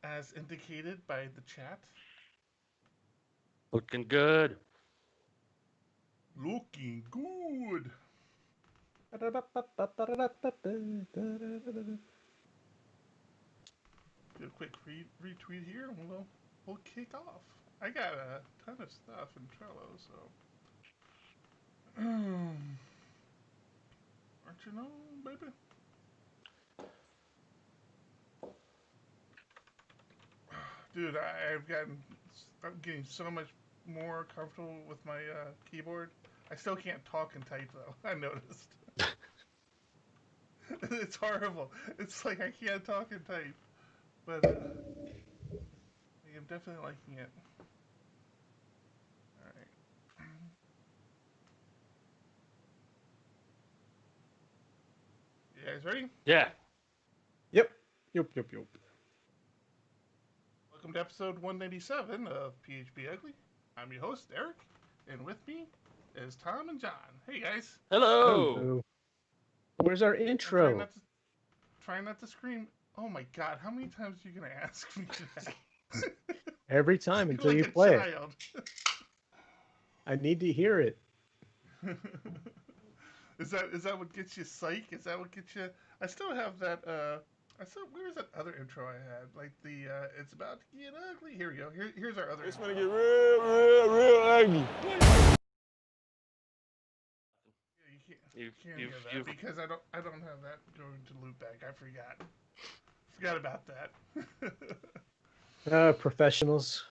as indicated by the chat. Looking good. Looking good. Do a quick retweet here, and we'll kick off. I got a ton of stuff in Trello, so aren't you know, baby? Dude, I'm getting so much more comfortable with my keyboard. I still can't talk and type though. I noticed. It's horrible. It's like I can't talk and type, but I'm definitely liking it. All right. You guys ready? Yeah. Yep. Yep. Welcome to episode 197 of PHP Ugly. I'm your host, Eric, and with me is Tom and John. Hey guys. Hello. Where's our I'm intro? trying not to scream. Oh my god, how many times are you gonna ask me that? Every time until like you a play child. it. I need to hear it. Is that what gets you psych? Is that what gets you? I still have that. Where was that other intro I had? Like the it's about to get ugly. Here we go. Here's our other. It's intro. gonna get real ugly. Yeah, you can't hear that because I don't have that going to loop back. I forgot about that. Professionals.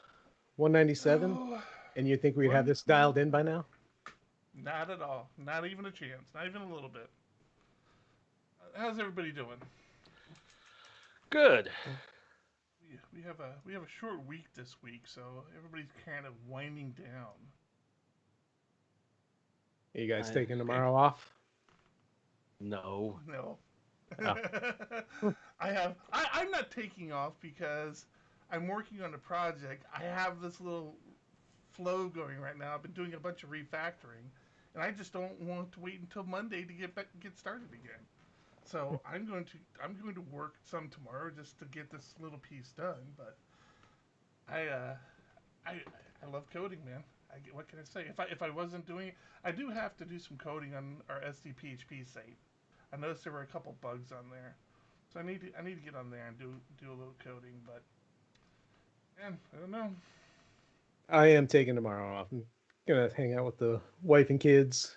197. Oh, And you think we'd have this dialed in by now? not at all. Not even a chance. Not even a little bit. How's everybody doing? Good. We have a short week this week, so everybody's kind of winding down. Are you guys taking tomorrow off? No. No. Oh. I'm not taking off because I'm working on a project. I have this little flow going right now. I've been doing a bunch of refactoring, and I just don't want to wait until Monday to get started again. So I'm going to work some tomorrow just to get this little piece done. But I love coding, man. What can I say? If I wasn't doing it, I do have to do some coding on our SDPHP site. I noticed there were a couple bugs on there, so I need to get on there and do a little coding. But man, I don't know. I am taking tomorrow off. I'm gonna hang out with the wife and kids.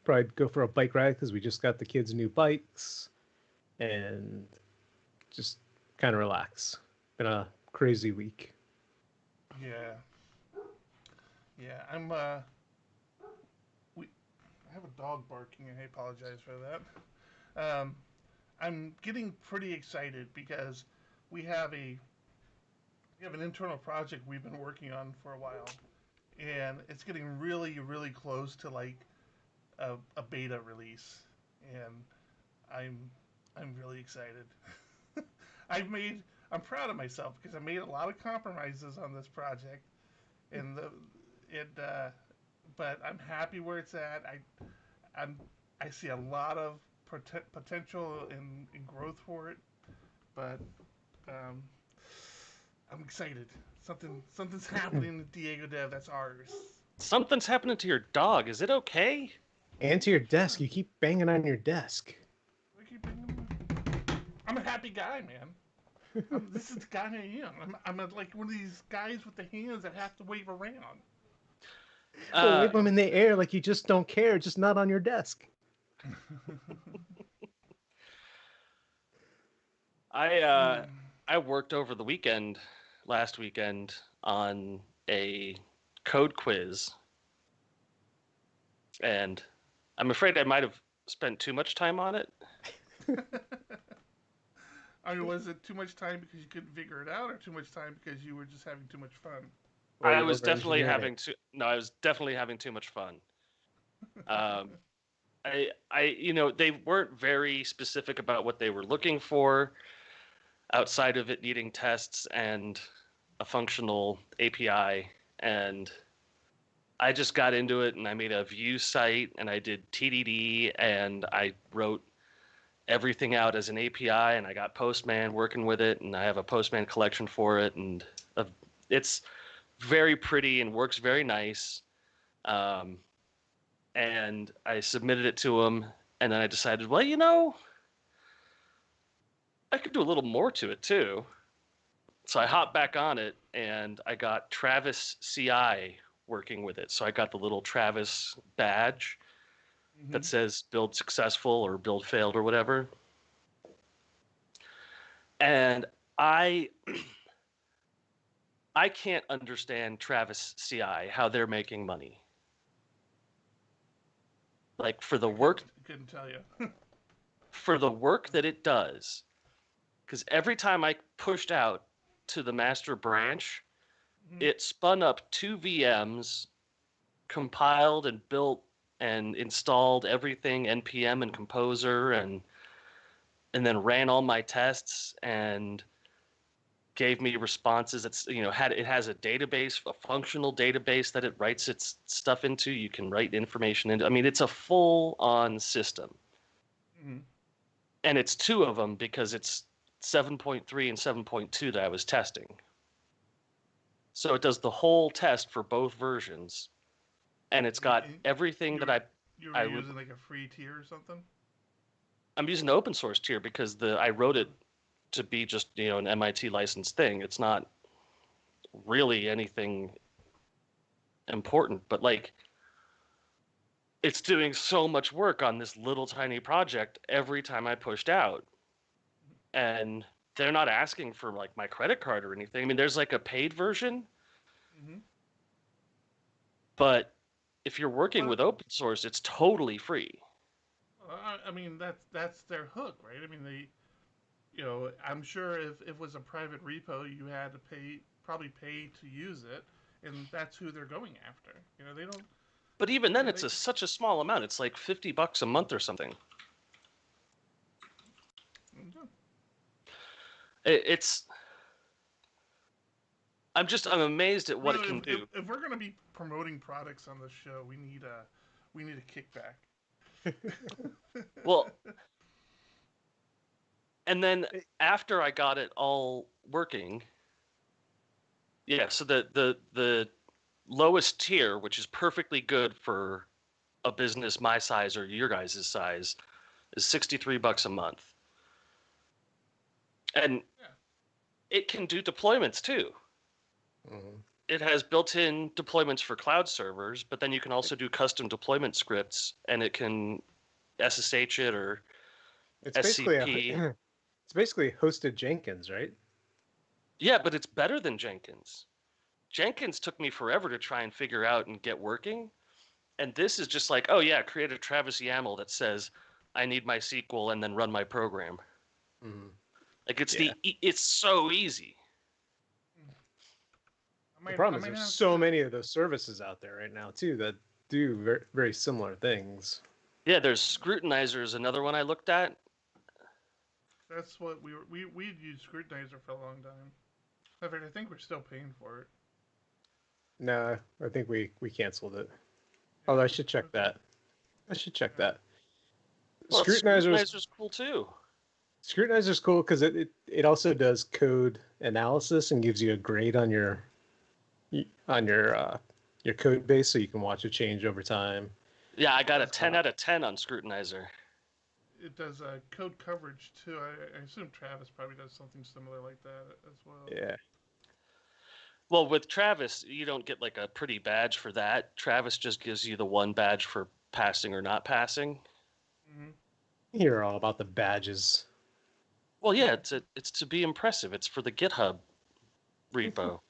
Probably go for a bike ride because we just got the kids new bikes, and just kind of relax. Been a crazy week. Yeah, yeah. I have a dog barking, and I apologize for that. I'm getting pretty excited because we have a we have an internal project we've been working on for a while, and it's getting really close to like a beta release, and I'm I'm really excited. I'm proud of myself because I made a lot of compromises on this project, and it but I'm happy where it's at. I'm I see a lot of potential in growth for it, but um, I'm excited. Something's happening in DiegoDev that's ours. Something's happening to your dog. Is it okay? And to your desk. You keep banging on your desk. I keep bringing I'm a happy guy, man. This is the guy I am. I'm like one of these guys with the hands that have to wave around. Wave them in the air like you just don't care, just not on your desk. I worked over the last weekend, on a code quiz, and I'm afraid I might have spent too much time on it. I mean, was it too much time because you couldn't figure it out, or too much time because you were just having too much fun? I was definitely having too much fun. They weren't very specific about what they were looking for outside of it needing tests and a functional API. And I just got into it, and I made a Vue site, and I did TDD, and I wrote everything out as an API, and I got Postman working with it, and I have a Postman collection for it, and it's very pretty and works very nice. And I submitted it to him, and then I decided, well, I could do a little more to it too. So I hopped back on it, and I got Travis CI working with it. So I got the little Travis badge that says build successful or build failed or whatever. And I can't understand Travis CI, how they're making money. Like for the work, couldn't tell you. for the work that it does, because every time I pushed out to the master branch, it spun up 2 VMs, compiled and built and installed everything, npm and composer, and then ran all my tests and gave me responses. It's it has a database, a functional database that it writes its stuff into. You can write information into. I mean, it's a full-on system, and it's 2 of them because it's 7.3 and 7.2 that I was testing. So it does the whole test for both versions, and it's got everything that you were using like a free tier or something? I'm using the open source tier because I wrote it to be just an MIT licensed thing. It's not really anything important, but like it's doing so much work on this little tiny project every time I pushed out, and they're not asking for like my credit card or anything. I mean, there's like a paid version, but if you're working with open source, it's totally free. I mean, that's their hook, right? I mean, I'm sure if it was a private repo, you had to probably pay to use it, and that's who they're going after. They don't. But even then, it's such a small amount. It's like $50 a month or something. I'm amazed at what it can do. If we're going to be promoting products on the show, we need a kickback. Well, and then after I got it all working, so the lowest tier, which is perfectly good for a business my size or your guys' size, is $63 a month. And it can do deployments too. It has built-in deployments for cloud servers, but then you can also do custom deployment scripts, and it can SSH it or SCP. It's basically hosted Jenkins, right? Yeah, but it's better than Jenkins. Jenkins took me forever to try and figure out and get working, and this is just like, oh yeah, create a Travis YAML that says I need my SQL and then run my program. Like it's so easy. The problem is there's so many of those services out there right now too that do very, very similar things. Yeah, there's Scrutinizer, another one I looked at. That's what we'd used Scrutinizer for a long time. In fact, I think we're still paying for it. No, I think we canceled it. Although I should check that. Well, Scrutinizer's cool too. Scrutinizer's cool because it also does code analysis and gives you a grade on your code base, so you can watch it change over time. Yeah, I got a 10 out of 10 on Scrutinizer. It does code coverage too. I assume Travis probably does something similar like that as well. Yeah. Well, with Travis, you don't get like a pretty badge for that. Travis just gives you the one badge for passing or not passing. You're all about the badges. Well, yeah, it's to be impressive. It's for the GitHub repo.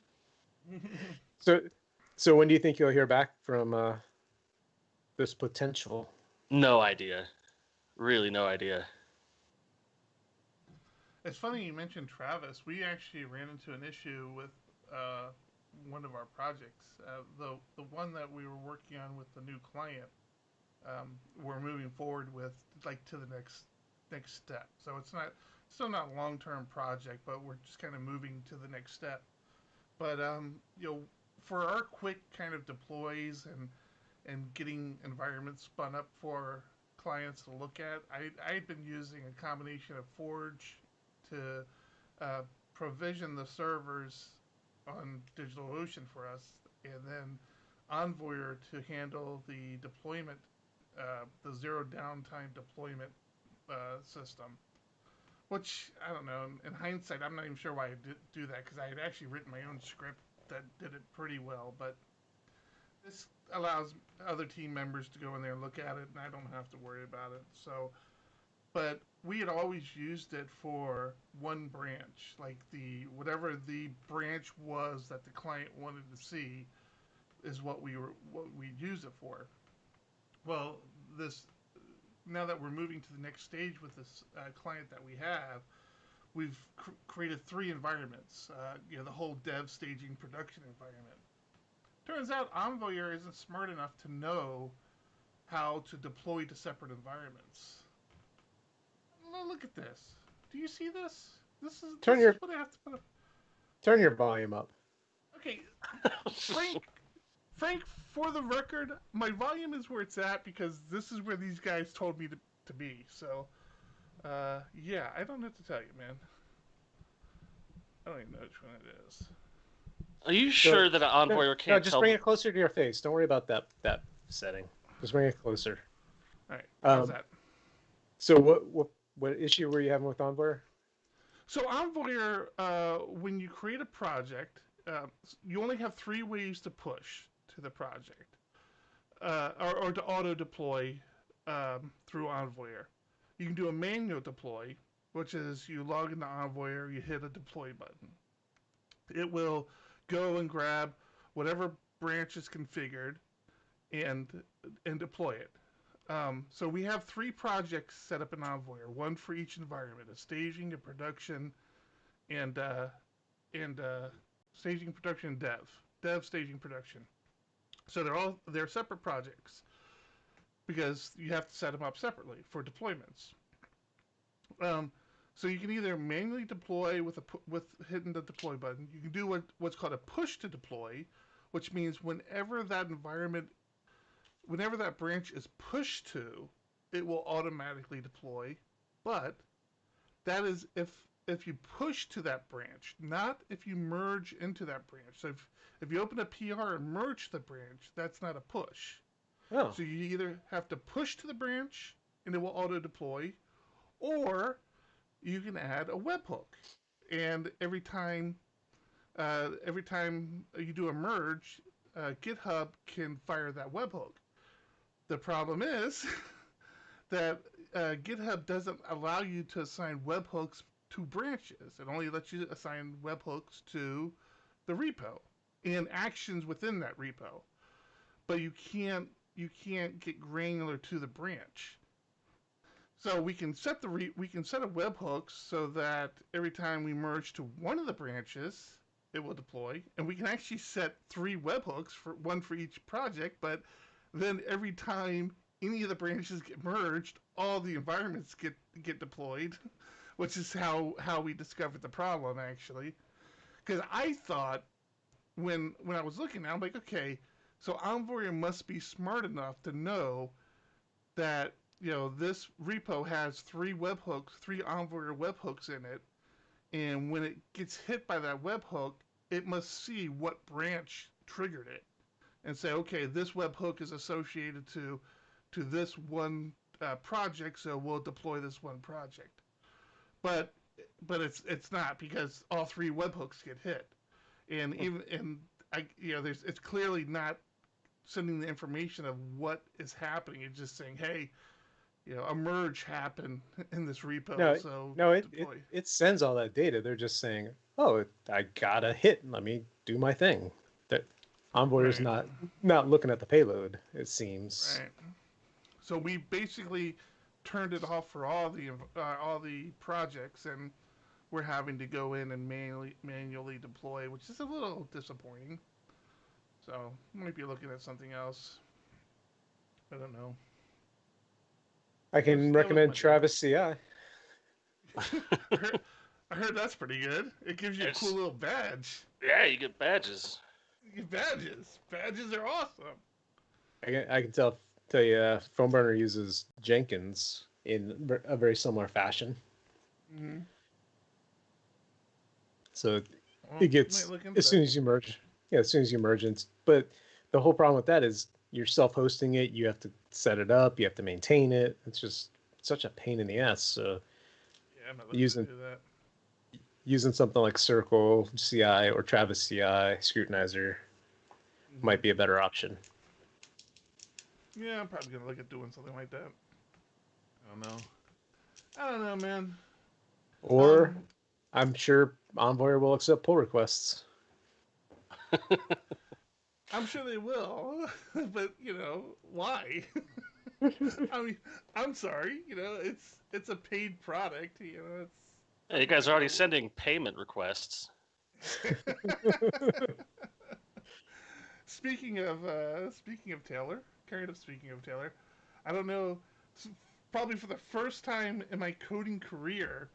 So when do you think you'll hear back from this potential? No idea. Really no idea. It's funny you mentioned Travis. We actually ran into an issue with one of our projects. The one that we were working on with the new client, we're moving forward with like to the next step. So it's still not a long-term project, but we're just kind of moving to the next step. But for our quick kind of deploys and getting environments spun up for clients to look at. I've been using a combination of Forge to provision the servers on DigitalOcean for us, and then Envoyer to handle the deployment, the zero downtime deployment system. Which, I don't know, in hindsight, I'm not even sure why I did do that, because I had actually written my own script that did it pretty well, but this allows other team members to go in there and look at it, and I don't have to worry about it. So, but we had always used it for one branch, like whatever the branch was that the client wanted to see is what we used it for. Well, this now that we're moving to the next stage with this client that we have, we've created 3 environments. The whole dev, staging, production environment. Turns out Envoyer isn't smart enough to know how to deploy to separate environments. Look at this. Do you see this? This is what I have to put up. Turn your volume up. Okay, Frank, for the record, my volume is where it's at because this is where these guys told me to be. So, yeah, I don't have to tell you, man. I don't even know which one it is. Are you sure that an Envoyer can't No, just bring it closer to your face. Don't worry about that setting. Just bring it closer. All right, how's that? So what issue were you having with Envoyer? So Envoyer, when you create a project, you only have 3 ways to push to the project, or to auto deploy through Envoyer. You can do a manual deploy, which is you log into Envoyer, you hit a deploy button. It will go and grab whatever branch is configured and deploy it. So we have 3 projects set up in Envoyer, one for each environment: a staging, a production, and staging, production, and dev, staging, production. So they're separate projects because you have to set them up separately for deployments. So you can either manually deploy with hitting the deploy button. You can do what's called a push to deploy, which means whenever that branch is pushed to, it will automatically deploy. But that is if you push to that branch, not if you merge into that branch. So if you open a PR and merge the branch, that's not a push. Oh. So you either have to push to the branch and it will auto deploy, or you can add a webhook. And every time you do a merge, GitHub can fire that webhook. The problem is that GitHub doesn't allow you to assign webhooks to branches. It only lets you assign webhooks to the repo and actions within that repo. But you can't get granular to the branch. So we can set a webhook so that every time we merge to one of the branches, it will deploy, and we can actually set 3 webhooks, one for each project. But then every time any of the branches get merged, all the environments get deployed, which is how we discovered the problem, actually. Because I thought when I was looking, I'm like, okay, so Envoyer must be smart enough to know that this repo has 3 webhooks, 3 Envoyer webhooks in it, and when it gets hit by that webhook, it must see what branch triggered it and say, okay, this webhook is associated to this one project, so we'll deploy this one project. But it's not, because all 3 webhooks get hit, and it's clearly not sending the information of what is happening. It's just saying, hey, a merge happened in this repo. It sends all that data. They're just saying, oh, I got a hit. Let me do my thing. That Envoyer's not looking at the payload, it seems. Right. So we basically turned it off for all the projects, and we're having to go in and manually deploy, which is a little disappointing. So might be looking at something else. I don't know. I can recommend Travis CI. I heard that's pretty good. It gives you a cool little badge. Yeah, you get badges. You get badges. Badges are awesome. I can tell tell you, Phone Burner uses Jenkins in a very similar fashion. Mm-hmm. So Well, it might gets look into as soon that. as you merge. Yeah, as soon as you merge, but the whole problem with that is you're self-hosting it. You have to set it up. You have to maintain it. It's just such a pain in the ass. So Yeah, I might look using into that. using something like Circle CI or Travis CI Scrutinizer Mm-hmm. might be a better option. Yeah, I'm probably gonna look at doing something like that. I don't know, man. Or I'm sure Envoy will accept pull requests. I'm sure they will, but why? I mean, I'm sorry. It's a paid product. It's. Yeah, you guys are already sending payment requests. Speaking of Taylor, speaking of Taylor, I don't know. Probably for the first time in my coding career,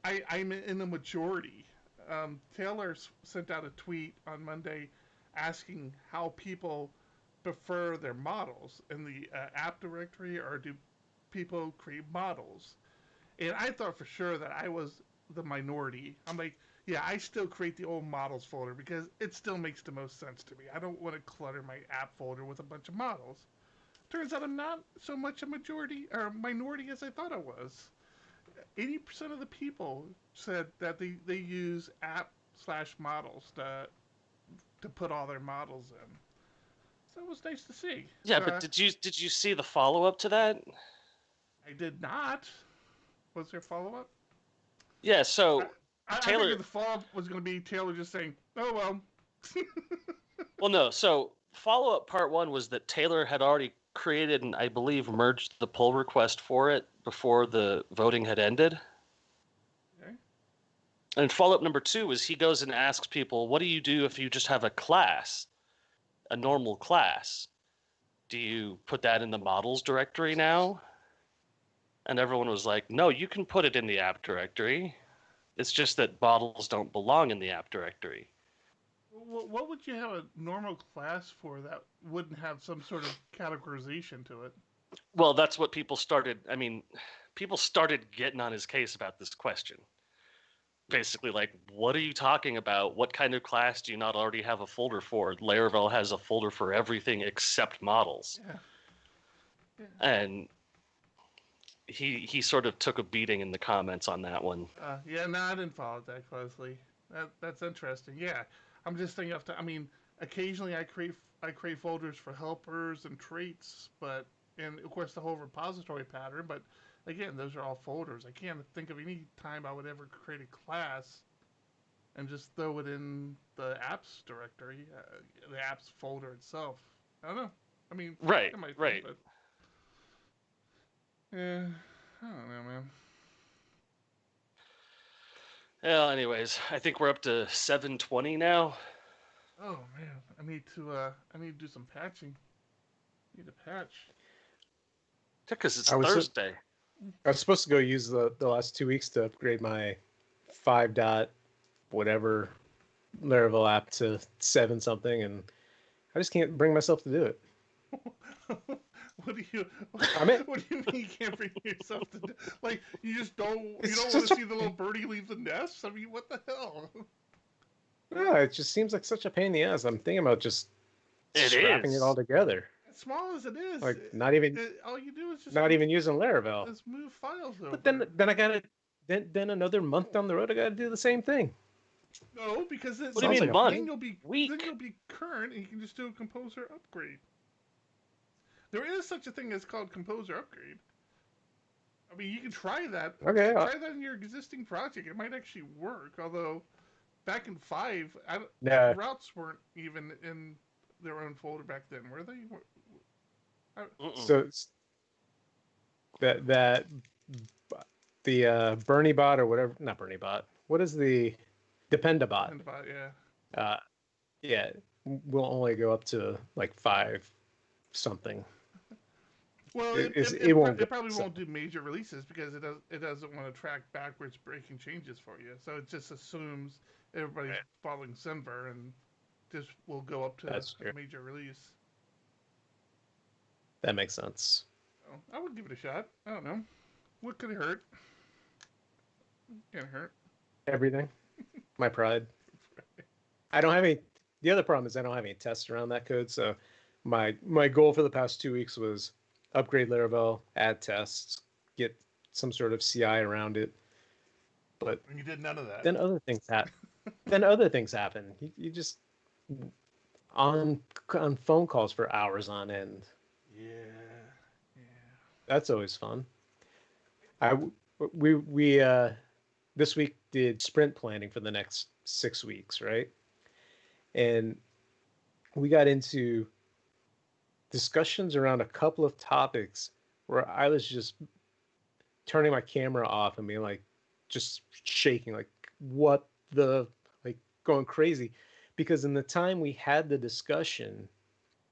I'm in the majority. Taylor sent out a tweet on Monday asking how people prefer their models in the app directory, or do people create models? And I thought for sure that I was the minority. I'm like, yeah, I still create the old models folder because it still makes the most sense to me. I don't want to clutter my app folder with a bunch of models. Turns out I'm not so much a majority or minority as I thought I was. 80% of the people said that they use app/models to put all their models in. So it was nice to see. Yeah, but did you see the follow up to that? I did not. Was there follow up? Yeah, so I Taylor. figured the follow up was going to be Taylor just saying, "Oh well." Well, no. So follow up part one was that Taylor had already created and I believe merged the pull request for it before the voting had ended. Okay. And follow up number two is he goes and asks people, what do you do if you just have a class, a normal class? Do you put that in the models directory now? And everyone was like, no, you can put it in the app directory. It's just that models don't belong in the app directory. What would you have a normal class for that wouldn't have some sort of categorization to it? Well, that's what people started. I mean, people started getting on his case about this question. Basically, like, what are you talking about? What kind of class do you not already have a folder for? Laravel has a folder for everything except models. Yeah. And he sort of took a beating in the comments on that one. Yeah. No, I didn't follow it that closely. That's interesting. Yeah. I'm just thinking of. I mean, occasionally I create folders for helpers and traits, and of course the whole repository pattern. But again, those are all folders. I can't think of any time I would ever create a class and just throw it in the apps directory, the apps folder itself. I don't know. I mean, Right, that might be, right. but yeah, I don't know, man. Well, anyways, I think we're up to 720 now. Oh man, I need to do some patching. Need a patch. Because it's I was Thursday. I was supposed to go use the last 2 weeks to upgrade my 5 dot whatever Laravel app to 7 something, and I just can't bring myself to do it. What do you I mean, what do you mean you can't bring yourself to do? Like you just don't It's want just to a- see the little birdie leave the nest? I mean, what the hell? no, it just seems like such a pain in the ass. I'm thinking about just It scrapping it all is. together. As small as it is, Like not even all you do is not even using Laravel. just move files over. But then I gotta then another month down the road I gotta do the same thing. No, because What do you Sounds mean like a month? then you'll be Week. current, and you can just do a composer upgrade. There is such a thing as called composer upgrade. I mean, you can try that. Okay, Try that in your existing project. It might actually work. Although back in 5, no. routes weren't even in their own folder back then, were they? Mm-mm. So that the Bernie bot or whatever, not Bernie bot. What is the Dependabot? About, yeah. Uh, yeah, will only go up to like 5 something. Well, It won't go it probably so. won't do major releases because it doesn't want to track backwards breaking changes for you. So it just assumes everybody's following Simver and just will go up to That's true. a major release. That makes sense. Oh, I would give it a shot. I don't know. What could it hurt? Can't hurt. Everything. My pride. I don't have any. The other problem is I don't have any tests around that code. So my goal for the past 2 weeks was upgrade Laravel, add tests, get some sort of CI around it. But And you did none of that. then other things happen. Then other things happen. You just on phone calls for hours on end. Yeah. That's always fun. We this week did sprint planning for the next 6 weeks, right? And we got into discussions around a couple of topics where I was just turning my camera off and being like, just shaking, like, what the, like, going crazy. Because in the time we had the discussion,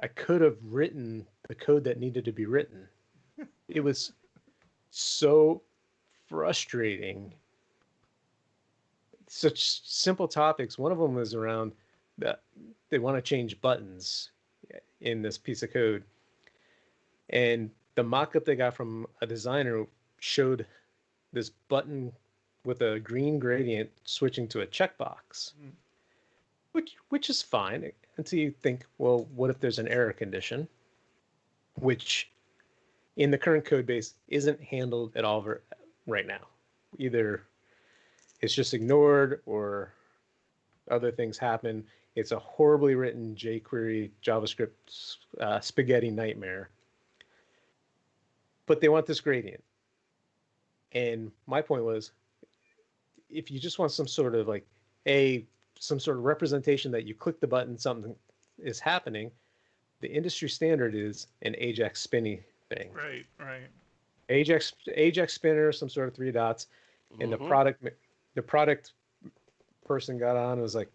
I could have written the code that needed to be written. It was so frustrating. Such simple topics. One of them was around that they want to change buttons in this piece of code. And the mock-up they got from a designer showed this button with a green gradient switching to a checkbox, which is fine until you think, well, what if there's an error condition, which in the current code base isn't handled at all right now. Either it's just ignored or other things happen. It's a horribly written jQuery JavaScript spaghetti nightmare. But they want this gradient. And my point was, if you just want some sort of some sort of representation that you click the button, something is happening, the industry standard is an Ajax spinny thing. Right. Ajax spinner, some sort of 3 dots, and the product person got on and was like,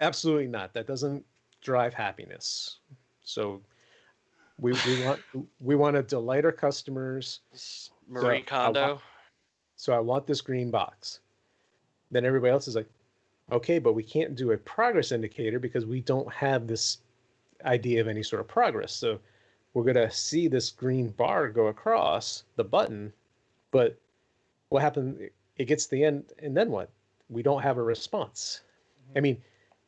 absolutely not. That doesn't drive happiness. So we want to delight our customers. Marie Kondo. So I want this green box. Then everybody else is like, okay, but we can't do a progress indicator because we don't have this idea of any sort of progress. So we're going to see this green bar go across the button, but what happens? It gets to the end, and then what? We don't have a response. I mean,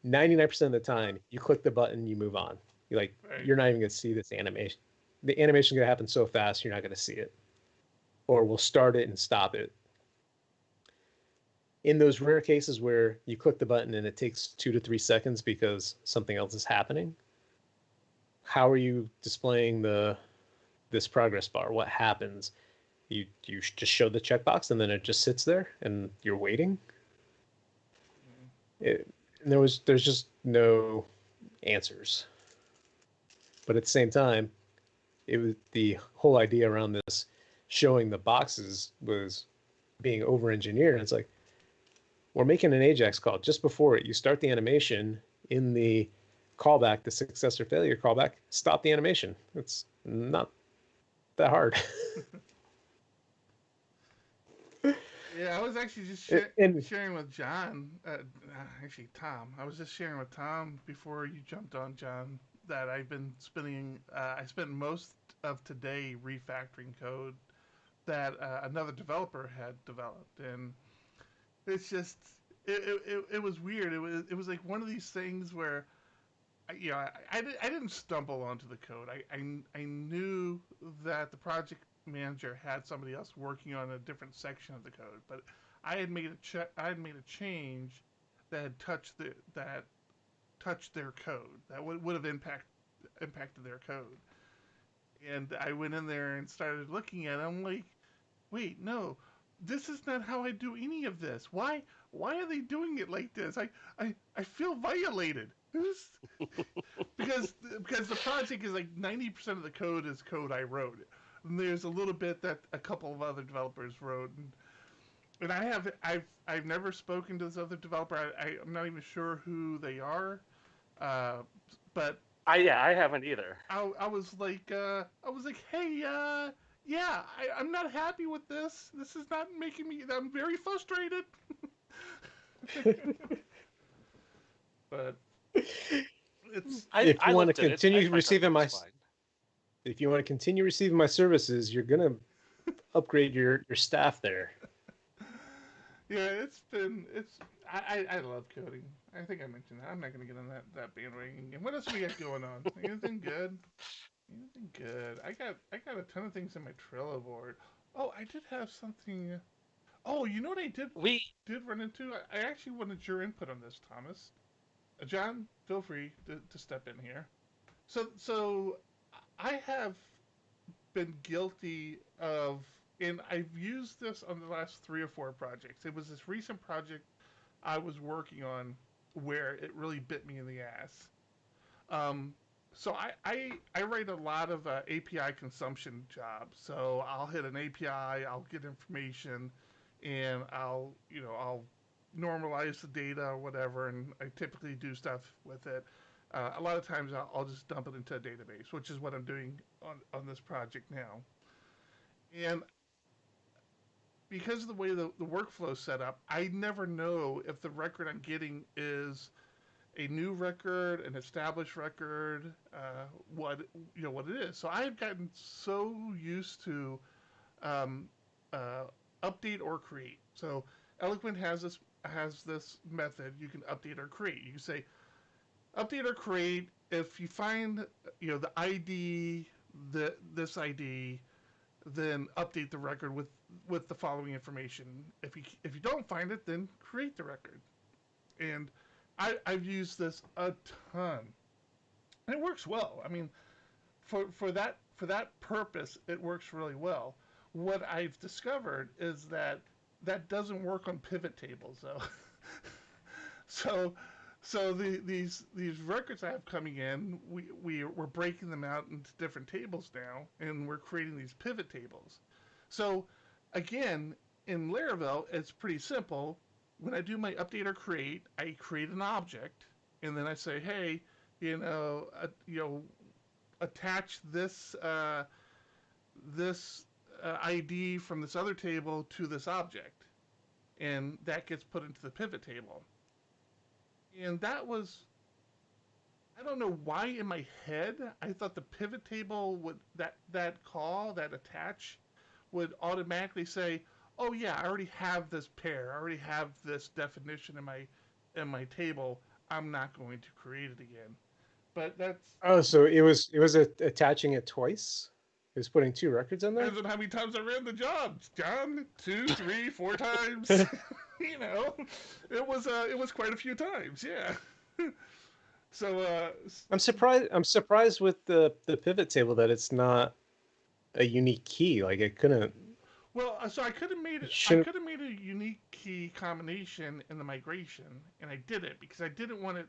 99% of the time, you click the button, you move on. You're not even going to see this animation. The animation is going to happen so fast, you're not going to see it. Or we'll start it and stop it. In those rare cases where you click the button and it takes 2 to 3 seconds because something else is happening, how are you displaying this progress bar? What happens? You just show the checkbox and then it just sits there and you're waiting. There's just no answers. But at the same time, it was the whole idea around this showing the boxes was being over-engineered. And it's like, we're making an Ajax call. Just before it, you start the animation in the callback, the success or failure callback, stop the animation. It's not that hard. Yeah, I was actually just sharing with John, actually Tom. I was just sharing with Tom before you jumped on, John, that I've been I spent most of today refactoring code that another developer had developed, and it's just it was weird. It was like one of these things where, I didn't stumble onto the code. I knew that the project manager had somebody else working on a different section of the code, but I had made a change that had touched their code that would have impacted their code. And I went in there and started looking at it. I'm like, wait, no, this is not how I do any of this. Why are they doing it like this? I feel violated. because the project is like 90% of the code is code I wrote. And there's a little bit that a couple of other developers wrote. And I've never spoken to this other developer. I'm not even sure who they are. But I haven't either. I was like, hey, yeah, I'm not happy with this. This is not making me. I'm very frustrated. But if you want to continue receiving my if you want to continue receiving my services, you're gonna upgrade your staff there. Yeah, I love coding. I think I mentioned that. I'm not gonna get on that bandwagon again. What else we got going on? Anything good? Anything good? I got a ton of things in my Trello board. Oh, I did have something. Oh, you know what I We did run into? I actually wanted your input on this, Thomas. John, feel free to step in here. So I have been guilty of, and I've used this on the last 3 or 4 projects. It was this recent project I was working on where it really bit me in the ass. Um, so I write a lot of API consumption jobs. So I'll hit an API, I'll get information, and I'll normalize the data or whatever, and I typically do stuff with it. A lot of times I'll just dump it into a database, which is what I'm doing on this project now. And because of the way the workflow is set up, I never know if the record I'm getting is a new record, an established record, what what it is. So I've gotten so used to um, uh, update or create. So Eloquent has this method you can update or create. You can say update or create if you find the ID, this ID, then update the record with the following information. If you don't find it, then create the record. And I've used this a ton, and it works well. I mean, for that purpose, it works really well. What I've discovered is that doesn't work on pivot tables, though. so these records I have coming in, we're breaking them out into different tables now, and we're creating these pivot tables. So again, in Laravel, it's pretty simple. When I do my update or create, I create an object, and then I say, hey, attach this ID from this other table to this object, and that gets put into the pivot table. And that was, I don't know why in my head I thought the pivot table would that call, that attach, would automatically say, oh yeah, I already have this pair, I already have this definition in my table. I'm not going to create it again. But that's Oh, so it was attaching it twice. It was putting 2 records in there. depends on how many times I ran the job, John. 2, 3, 4 times. you know, it was quite a few times. Yeah. so I'm surprised with the pivot table that it's not a unique key. Like it couldn't. well, so I could have made It it. I shouldn't. could have made a unique key combination in the migration, and I did it because I didn't want it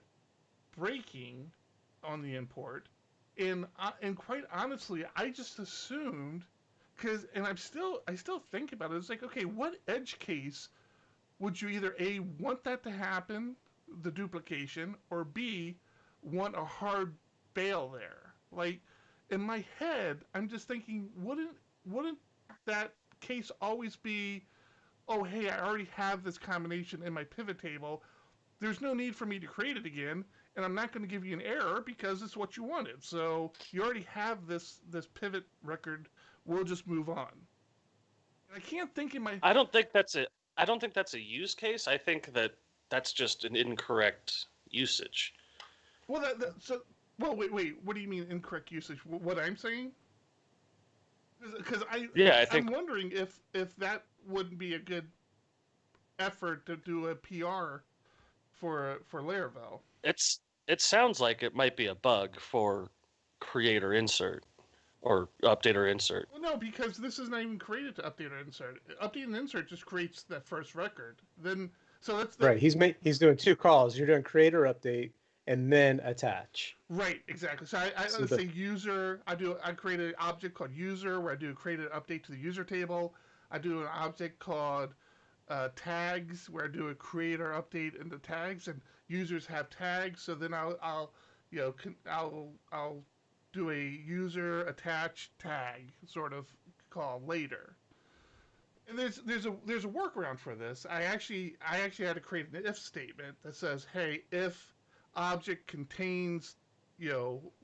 breaking on the import. And quite honestly, I just assumed and I still think about it. It's like, okay, what edge case would you either A, want that to happen, the duplication, or B, want a hard fail there? Like, in my head, I'm just thinking, wouldn't that case always be, oh, hey, I already have this combination in my pivot table. There's no need for me to create it again, and I'm not going to give you an error because it's what you wanted. So you already have this pivot record. We'll just move on. I can't think in my I don't think that's a I don't think that's a use case. I think that's just an incorrect usage. well so well wait, what do you mean incorrect usage? What I'm saying? Because Yeah, I I'm think wondering if that wouldn't be a good effort to do a PR for Laravel. it sounds like it might be a bug for creator insert or update or insert. Well, no, because this is not even created to update or insert. Update and insert just creates that first record. Then so that's the Right. He's doing 2 calls. You're doing create or update and then attach. right, exactly. So I So let's the say user. I create an object called user where I do create an update to the user table. I do an object called tags where I do a create or update into tags, and users have tags. So then I'll I'll do a user attach tag sort of call later. And there's a workaround for this. I actually had to create an if statement that says, hey, if object contains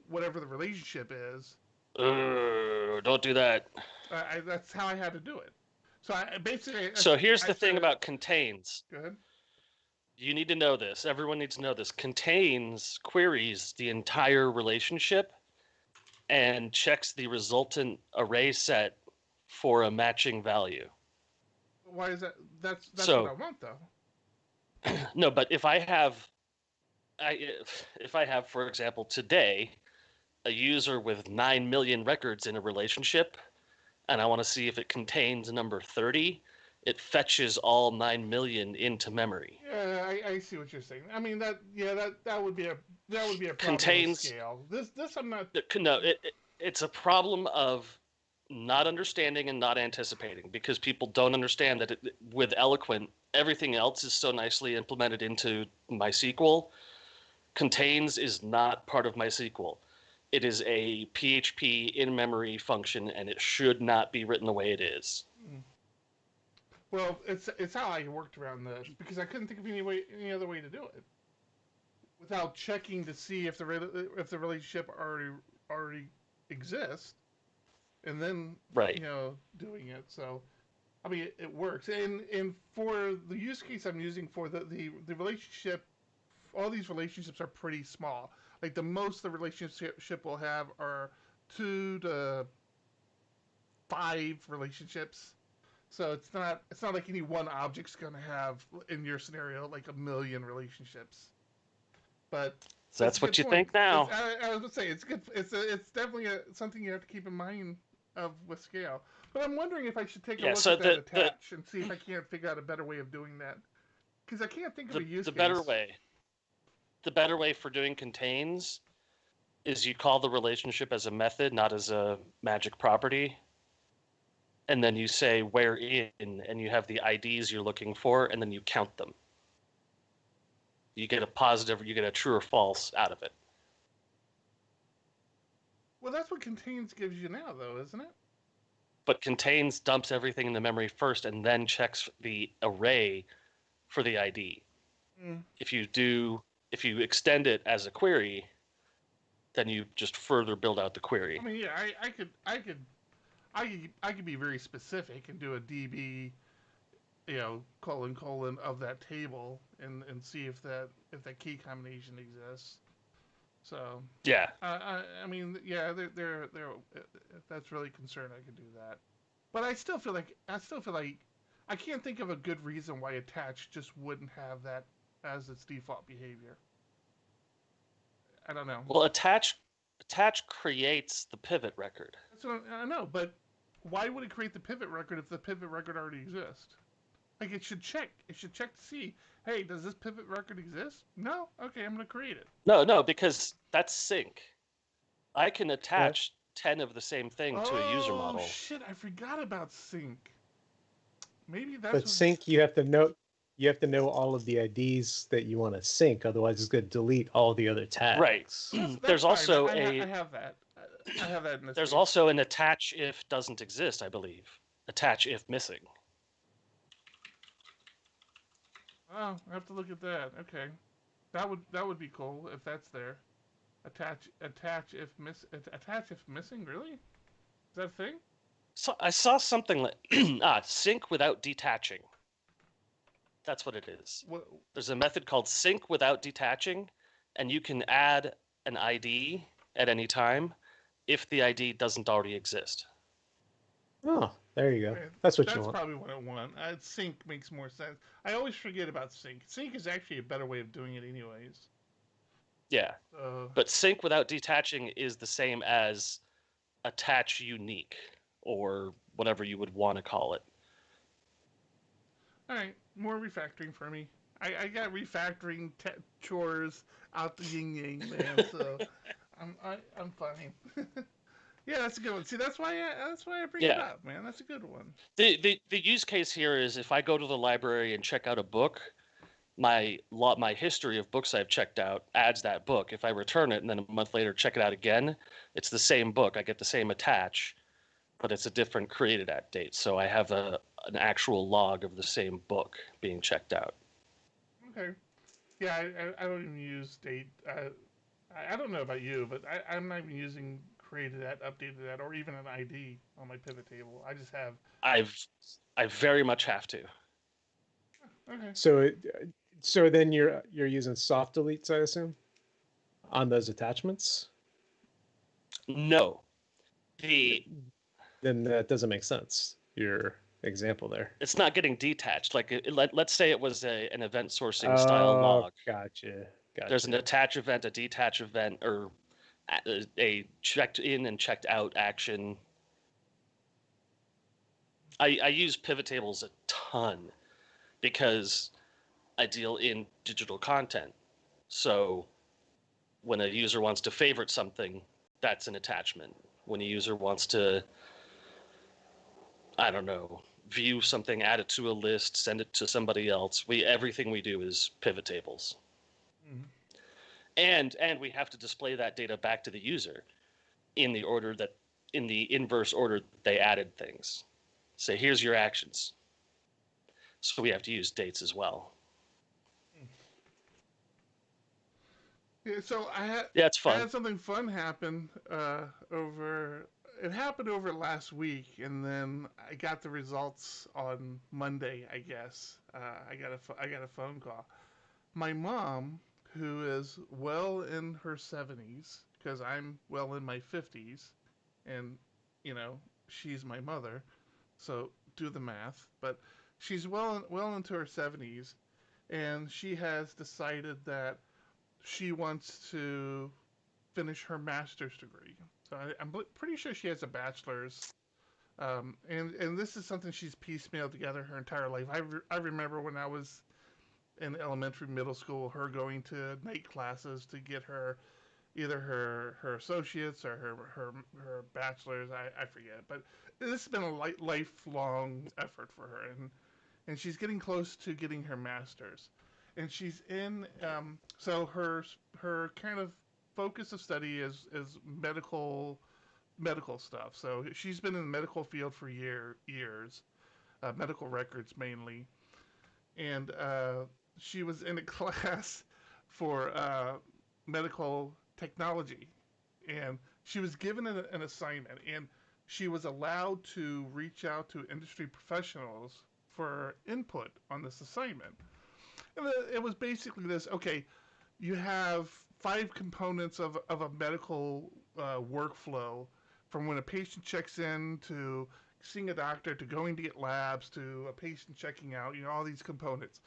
whatever the relationship is, Don't do that. That's how I had to do it. So I basically. So here's the thing started- about contains. Go ahead. You need to know this. Everyone needs to know this. Contains queries the entire relationship and checks the resultant array set for a matching value. Why is that? That's So- what I want, though. No, but if I have, for example, today, a user with 9 million records in a relationship, and I want to see if it contains number 30, it fetches all 9 million into memory. Yeah, I see what you're saying. I mean that would be a problem Contains- with scale. This I'm not. No, it's a problem of not understanding and not anticipating, because people don't understand that with Eloquent, everything else is so nicely implemented into MySQL. Contains is not part of MySQL. It is a PHP in-memory function, and it should not be written the way it is. Well, it's how I worked around this because I couldn't think of any other way to do it without checking to see if the relationship already exists, and then Right. doing it. So, I mean, it works. And for the use case I'm using for the relationship, all these relationships are pretty small. Like the most the relationship will have are 2 to 5 relationships. So it's not like any one object's gonna have, in your scenario, like 1 million relationships. But So that's what you think now. I was gonna say it's good. It's definitely something you have to keep in mind of with scale. But I'm wondering if I should take a look at that attach and see if I can't figure out a better way of doing that. Because I can't think of a use case. The better way for doing contains is you call the relationship as a method, not as a magic property. And then you say where in, and you have the IDs you're looking for, and then you count them. You get a positive, you get a true or false out of it. Well, that's what contains gives you now, though, isn't it? But contains dumps everything in the memory first and then checks the array for the ID. Mm. If you extend it as a query, then you just further build out the query. I mean, yeah, I could be very specific and do a DB, colon of that table and see if that key combination exists. So Yeah. I mean, yeah, they're if that's really concerned, I could do that. But I still feel like I can't think of a good reason why attach just wouldn't have that as its default behavior. I don't know. Well, attach creates the pivot record. That's what I know, but why would it create the pivot record if the pivot record already exists? Like it should check. It should check to see, hey, does this pivot record exist? No? Okay, I'm gonna create it. No, because that's sync. I can attach 10 of the same thing to a user model. Oh shit, I forgot about sync. Maybe that's But sync, you have to know all of the IDs that you want to sync. Otherwise, it's going to delete all the other tags. Right. That's There's fine. also I have that. I have that in this There's case. also an attach if doesn't exist, I believe. Attach if missing. Oh, I have to look at that. Okay, that would be cool if that's there. Attach if missing. Really? Is that a thing? So I saw something like sync without detaching. That's what it is. What? There's a method called sync without detaching, and you can add an ID at any time if the ID doesn't already exist. Oh, there you go. Okay, That's what you That's want. probably what I want. Sync makes more sense. I always forget about sync. Sync is actually a better way of doing it, anyways. Yeah, but sync without detaching is the same as attach unique, or whatever you would want to call it. All right, more refactoring for me. I got refactoring chores out the yin yang, man. So I'm fine. Yeah, that's a good one. See, that's why I bring it up, man. That's a good one. The use case here is if I go to the library and check out a book, my history of books I've checked out adds that book. If I return it and then a month later check it out again, it's the same book. I get the same attach, but it's a different created at date. So I have an actual log of the same book being checked out. Okay. Yeah, I don't even use date. I don't know about you, but I'm not even using created that, updated that, or even an ID on my pivot table. I just have. I very much have to. Okay. So then you're using soft deletes, I assume, on those attachments. No, the Then that doesn't make sense. Your example there. it's not getting detached. Like let's say it was an event sourcing style log. Gotcha. There's an attach event, a detach event, or a checked in and checked out action. I use pivot tables a ton because I deal in digital content. So when a user wants to favorite something, that's an attachment. When a user wants to, I don't know, view something, add it to a list, send it to somebody else, everything we do is pivot tables. Mm-hmm. And we have to display that data back to the user in the inverse order that they added things. Say, here's your actions. So we have to use dates as well. Yeah, so it's fun. I had something fun happen over. It happened over last week, and then I got the results on Monday. I guess I got a phone call. My mom, who is well in her 70s, because I'm well in my 50s, and she's my mother, so do the math. But she's well into her 70s, and she has decided that she wants to finish her master's degree. So I'm pretty sure she has a bachelor's. And this is something she's piecemealed together her entire life. I remember when I was in elementary, middle school, her going to night classes to get her either her associates or her bachelor's. I forget, but this has been a lifelong effort for her, and she's getting close to getting her master's. And she's in so her kind of focus of study is medical stuff. So she's been in the medical field for years, medical records mainly, and she was in a class for medical technology, and she was given an assignment, and she was allowed to reach out to industry professionals for input on this assignment. And it was basically this: okay, you have 5 components of a medical workflow, from when a patient checks in to seeing a doctor to going to get labs to a patient checking out. All these components.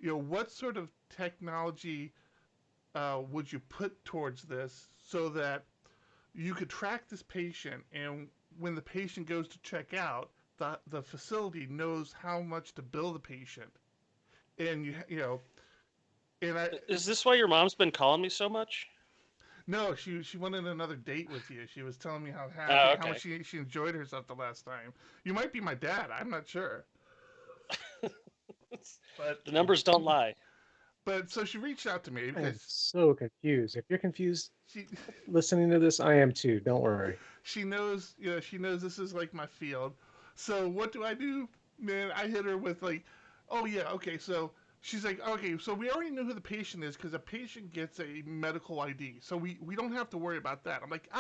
What sort of technology would you put towards this so that you could track this patient, and when the patient goes to check out, the facility knows how much to bill the patient, and Is this why your mom's been calling me so much? No, she wanted another date with you. She was telling me how happy, how much she enjoyed herself the last time. You might be my dad. I'm not sure. But the numbers don't lie. But so she reached out to me because I am so confused. If you're confused she listening to this, I am too. Don't worry. She knows, she knows this is like my field. So what do I do? Man, I hit her with like, oh yeah, okay. So she's like, okay, so we already know who the patient is because a patient gets a medical ID. So we don't have to worry about that. I'm like,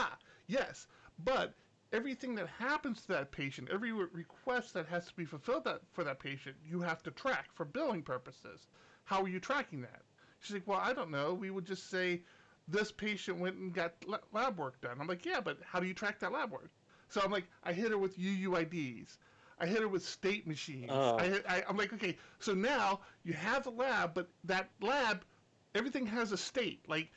yes. But everything that happens to that patient, every request that has to be fulfilled for that patient, you have to track for billing purposes. How are you tracking that? She's like, well, I don't know. We would just say this patient went and got lab work done. I'm like, yeah, but how do you track that lab work? So I'm like, I hit her with UUIDs. I hit her with state machines. Oh. I'm like, okay, so now you have the lab, but that lab, everything has a state. Like,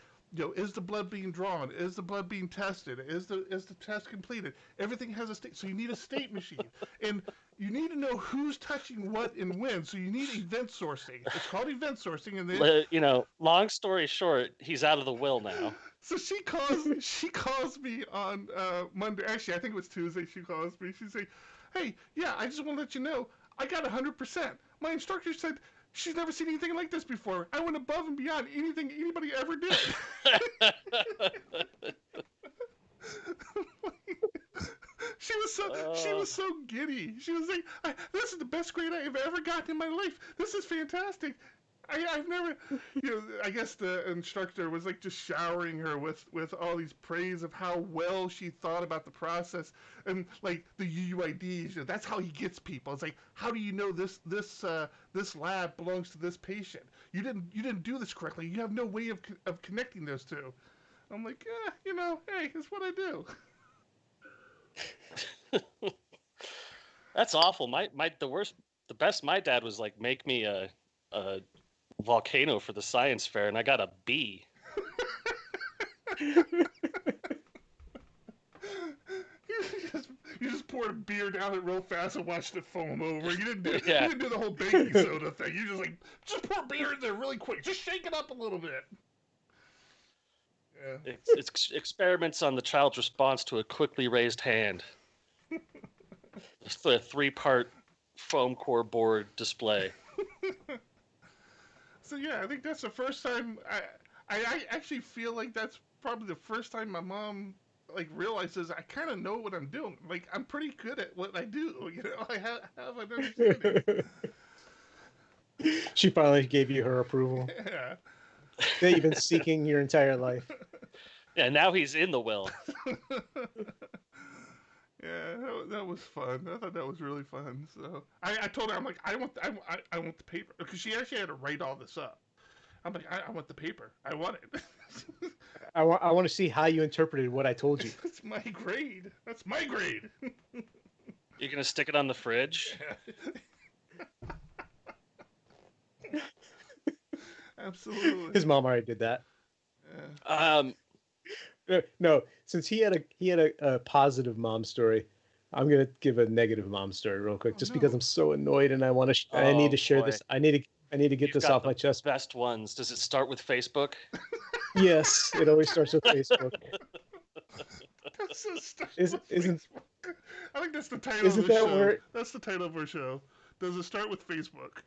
is the blood being drawn? Is the blood being tested? Is the test completed? Everything has a state. So you need a state machine. And you need to know who's touching what and when. So you need event sourcing. It's called event sourcing. And then, long story short, he's out of the will now. So she calls me on Monday. Actually, I think it was Tuesday. She calls me. She's like, hey, yeah, I just want to let you know, I got 100%. My instructor said she's never seen anything like this before. I went above and beyond anything anybody ever did. She was so giddy. She was like, this is the best grade I have ever gotten in my life. This is fantastic. I've never, I guess the instructor was like just showering her with all these praise of how well she thought about the process and like the UUIDs. That's how he gets people. It's like, how do you know this lab belongs to this patient? You didn't do this correctly. You have no way of connecting those two. I'm like, hey, it's what I do. That's awful. The best my dad was like, make me a volcano for the science fair, and I got a B. You just poured a beer down it real fast and watched it foam over. You didn't do, Yeah. you didn't do the whole baking soda thing. You just pour beer in there really quick. Just shake it up a little bit. Yeah. It's experiments on the child's response to a quickly raised hand. It's the 3-part foam core board display. So yeah, I think that's the first time I actually feel like that's probably the first time my mom like realizes I kind of know what I'm doing. Like I'm pretty good at what I do. I have an understanding. She finally gave you her approval Yeah. that you've been seeking your entire life. Yeah, now he's in the will. Yeah, that was fun. I thought that was really fun. So I told her, I'm like, I want the paper, because she actually had to write all this up. I'm like, I want the paper. I want it. I want to see how you interpreted what I told you. That's my grade. That's my grade. You're gonna stick it on the fridge? Absolutely. His mom already did that. Yeah. No, since he had a positive mom story, I'm gonna give a negative mom story real quick, just because no. I'm so annoyed and I need to share boy. this. I need to get You've this got off my chest. Best ones. Does it start with Facebook? Yes, it always starts with Facebook. That's a start Isn't- with isn't- Facebook. I think that's the title Isn't of the that show. where That's the title of our show. Does it start with Facebook?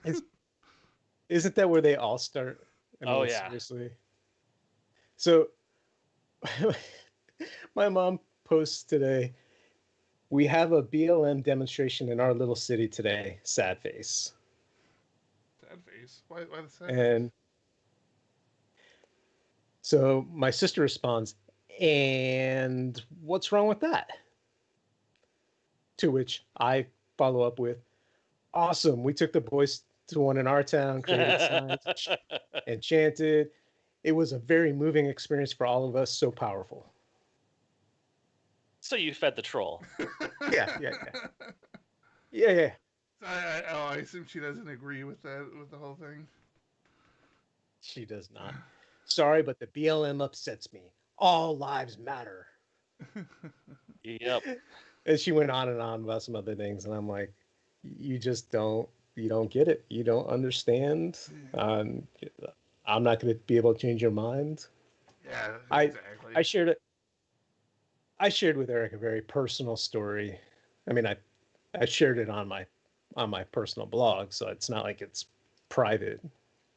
isn't that where they all start? I mean, Oh, yeah. seriously. So my mom posts today, we have a BLM demonstration in our little city today. Sad face. Sad face. Why the sad And so my sister responds, and what's wrong with that? To which I follow up with, awesome. We took the boys to one in our town, created signs, and chanted. It was a very moving experience for all of us, so powerful. So you fed the troll. Yeah. Yeah. I assume she doesn't agree with that, with the whole thing. She does not. Sorry, but the BLM upsets me. All lives matter. Yep. And she went on and on about some other things, and I'm like, you don't get it. You don't understand. I'm not going to be able to change your mind. Yeah, exactly. I shared with Eric a very personal story. I mean, I shared it on my personal blog, so it's not like it's private.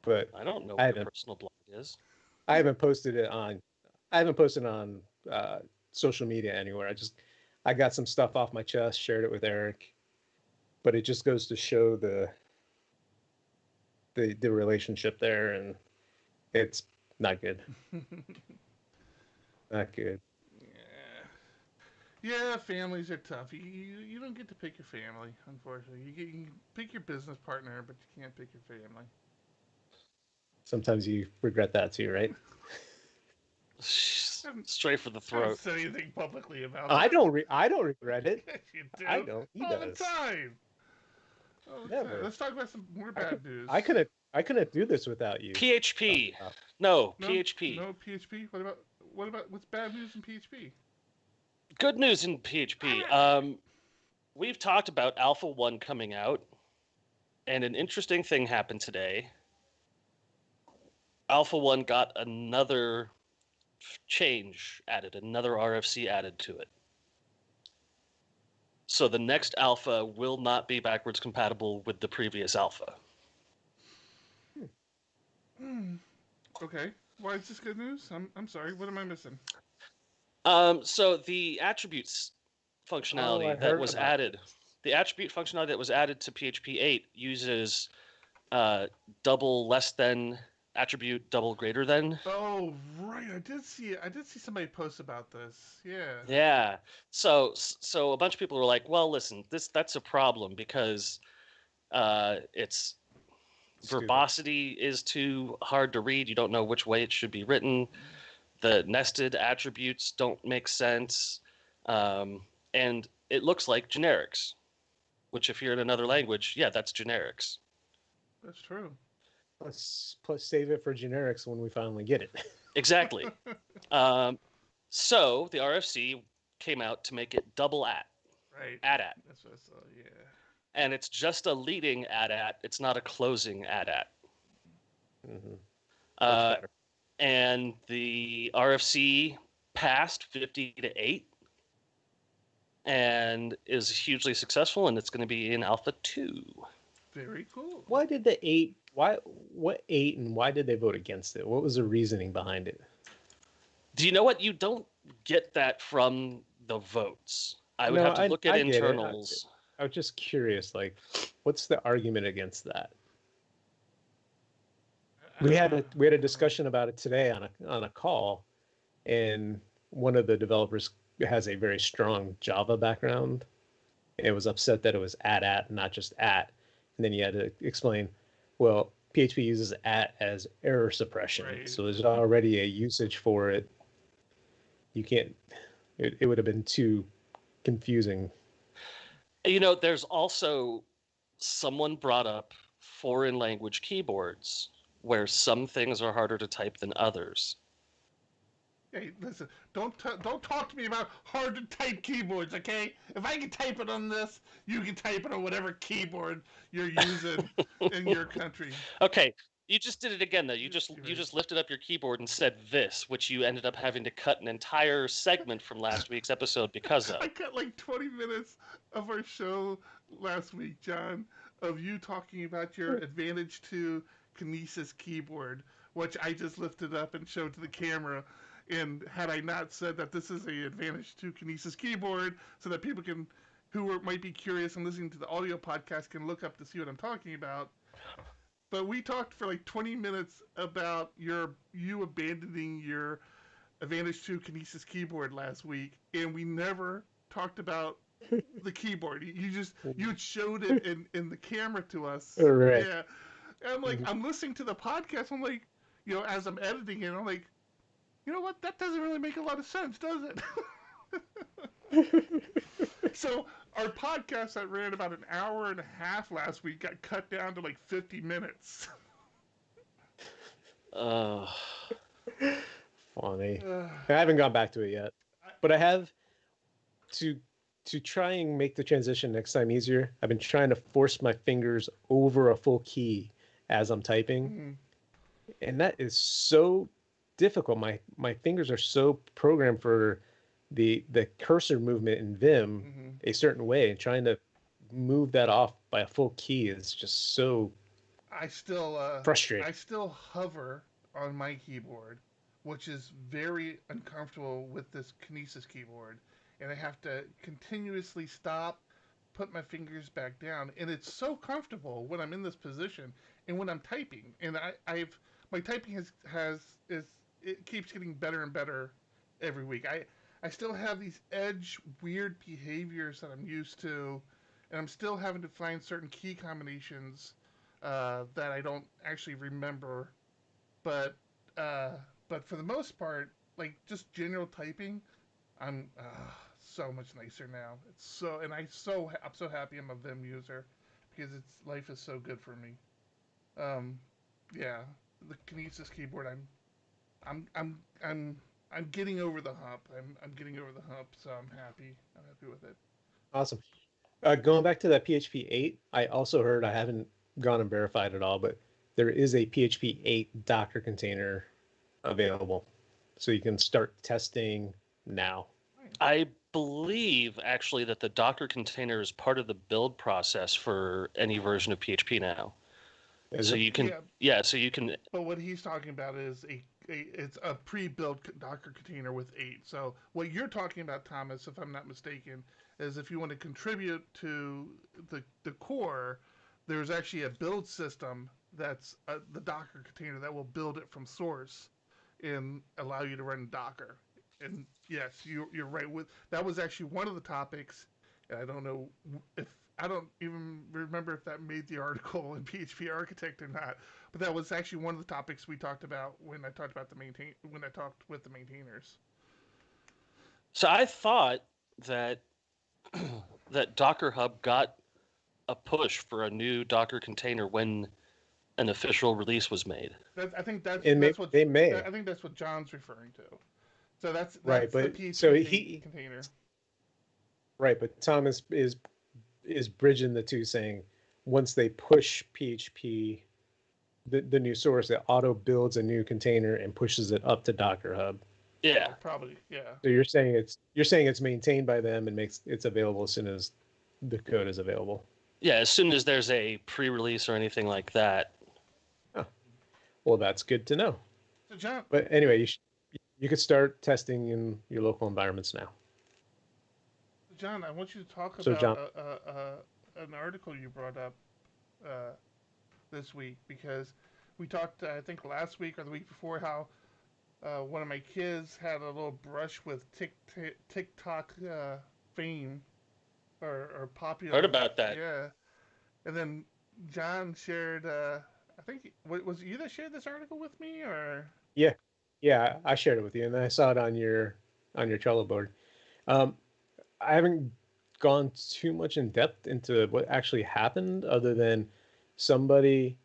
But I don't know what your personal blog is. I haven't posted it on social media anywhere. I got some stuff off my chest, shared it with Eric, but it just goes to show the relationship there, and it's not good. Not good. Yeah, families are tough. You don't get to pick your family, unfortunately. You can pick your business partner, but you can't pick your family. Sometimes you regret that too, right? Straight for the I haven't throat. said anything publicly about I it. don't regret it. Yes, you do. I don't. He All does. the time. All the Never. time. Let's talk about some more bad news. I couldn't do this without you. PHP. No, PHP. No PHP. What about what's bad news in PHP? Good news in PHP. We've talked about Alpha 1 coming out, and an interesting thing happened today. Alpha 1 got another change added, another RFC added to it. So the next alpha will not be backwards compatible with the previous alpha. Okay. Why is this good news? I'm sorry. What am I missing? So the attributes functionality that was added, the attribute functionality that was added to PHP 8 uses double less than attribute, double greater than. Oh, right. I did see somebody post about this. Yeah. Yeah. So a bunch of people were like, well, listen, that's a problem because it's Stupid. verbosity is too hard to read. You don't know which way it should be written. The nested attributes don't make sense. And it looks like generics, which if you're in another language, yeah, that's generics. That's true. Plus save it for generics when we finally get it. Exactly. So the RFC came out to make it double Right. at. That's what I saw. Yeah. And it's just a leading at. It's not a closing at. Mm-hmm. And the RFC passed 50 to 8 and is hugely successful, and it's going to be in Alpha 2. Very cool. Why did the 8? What 8 and why did they vote against it? What was the reasoning behind it? Do you know what? You don't get that from the votes. I would have to look at internals. I was just curious, like, what's the argument against that? We had a discussion about it today on a call, and one of the developers has a very strong Java background. And was upset that it was at, not just at. And then you had to explain, well, PHP uses at as error suppression, Right. so there's already a usage for it. You can't. It would have been too confusing. You know, there's also someone brought up foreign language keyboards where some things are harder to type than others. Hey, listen, don't talk to me about hard to type keyboards, okay? If I can type it on this, you can type it on whatever keyboard you're using in your country. Okay, you just did it again though. You just lifted up your keyboard and said this, which you ended up having to cut an entire segment from last week's episode because of. I cut like 20 minutes of our show last week, John, of you talking about your Advantage 2 Kinesis keyboard, which I just lifted up and showed to the camera. And had I not said that this is a Advantage 2 Kinesis keyboard, so that people might be curious and listening to the audio podcast can look up to see what I'm talking about. But we talked for like 20 minutes about you abandoning your Advantage 2 Kinesis keyboard last week, and we never talked about the keyboard. You showed it in the camera to us. Right. Yeah. And I'm like, I'm listening to the podcast. I'm like, as I'm editing it, I'm like, you know what? That doesn't really make a lot of sense, does it? So our podcast that ran about an hour and a half last week got cut down to like 50 minutes. Funny. I haven't gone back to it yet, but I have to try and make the transition next time easier. I've been trying to force my fingers over a full key as I'm typing, and that is so difficult. My fingers are so programmed for the cursor movement in Vim a certain way, and trying to move that off by a full key is just so frustrating. I still hover on my keyboard, which is very uncomfortable with this Kinesis keyboard, and I have to continuously stop, put my fingers back down, and it's so comfortable when I'm in this position and when I'm typing. And my typing it keeps getting better and better every week. I still have these edge weird behaviors that I'm used to, and I'm still having to find certain key combinations that I don't actually remember. But for the most part, like just general typing, I'm so much nicer now. I'm so happy I'm a Vim user because life is so good for me. Yeah, the Kinesis keyboard, I'm getting over the hump. I'm getting over the hump, so I'm happy. I'm happy with it. Awesome. Going back to that PHP 8, I also heard, I haven't gone and verified it all, but there is a PHP 8 Docker container available, so you can start testing now. I believe actually that the Docker container is part of the build process for any version of PHP now. So you can. But what he's talking about is it's a pre-built Docker container with 8. So what you're talking about, Thomas, if I'm not mistaken, is if you want to contribute to the core, there's actually a build system that's the Docker container that will build it from source and allow you to run Docker. And yes, you're right. With that was actually one of the topics. And I don't know if I don't even remember if that made the article in PHP Architect or not. But that was actually one of the topics we talked about when I talked about when I talked with the maintainers. So I thought that that Docker Hub got a push for a new Docker container when an official release was made. I think that's what they may. I think that's what John's referring to. So that's Right, the but PHP so he container. right, but Thomas is bridging the two, saying once they push PHP, the new source, it auto builds a new container and pushes it up to Docker Hub. Yeah, Probably, yeah. So you're saying it's maintained by them and makes it's available as soon as the code is available. yeah. As soon as there's a pre-release or anything like that. Oh, well, that's good to know. So John, But anyway, you could start testing in your local environments now. John, I want you to talk So, John- about an article you brought up this week because we talked, I think, last week or the week before how one of my kids had a little brush with TikTok fame or popular. Heard about that. Yeah, and then John shared. I think was it you that shared this article with me or? Yeah, I shared it with you, and I saw it on your Trello board. I haven't gone too much in depth into what actually happened, other than somebody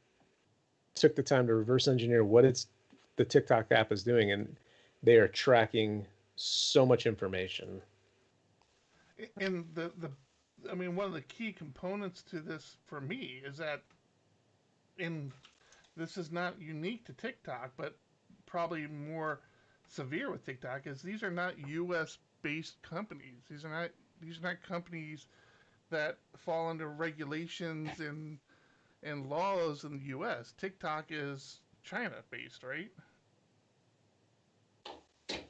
took the time to reverse engineer what the TikTok app is doing, and they are tracking so much information. And I mean, one of the key components to this for me is that, this is not unique to TikTok, but probably more severe with TikTok, is these are not U.S. based companies. These are not companies that fall under regulations and laws in the U.S. TikTok is China based, right?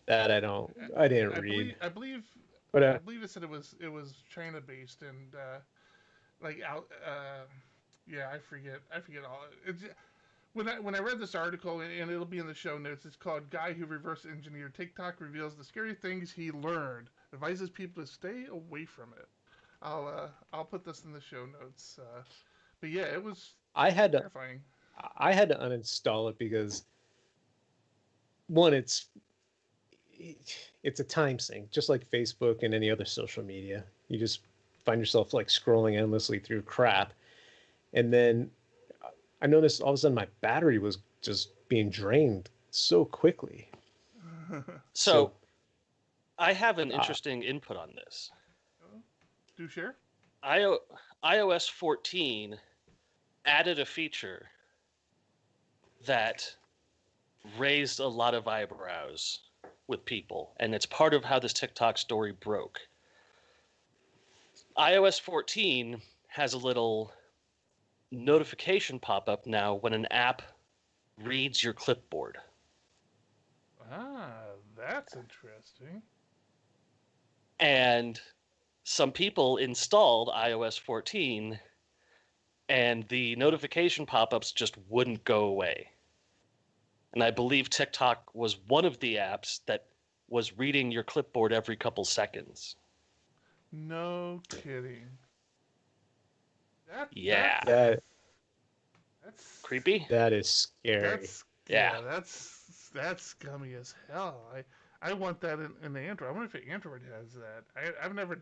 That I didn't read. I believe But I believe it said it was China based and like out. Yeah, I forget all. It's when I read this article, and it'll be in the show notes. It's called "Guy Who Reverse Engineered TikTok Reveals the Scary Things He Learned, Advises People to Stay Away from It." I'll put this in the show notes. But yeah, it was terrifying. I had to uninstall it because one, it's a time sink, just like Facebook and any other social media. You just find yourself like scrolling endlessly through crap. And then I noticed all of a sudden my battery was just being drained so quickly. So I have an interesting input on this. Do share? iOS 14 added a feature that raised a lot of eyebrows with people, and it's part of how this TikTok story broke. iOS 14 has a little notification pop-up now when an app reads your clipboard. Ah, that's interesting. And some people installed iOS 14 and the notification pop-ups just wouldn't go away. And I believe TikTok was one of the apps that was reading your clipboard every couple seconds. No kidding. Yeah. That's Creepy? That is scary. That's scummy as hell. I want that in Android. I wonder if Android has that. I've never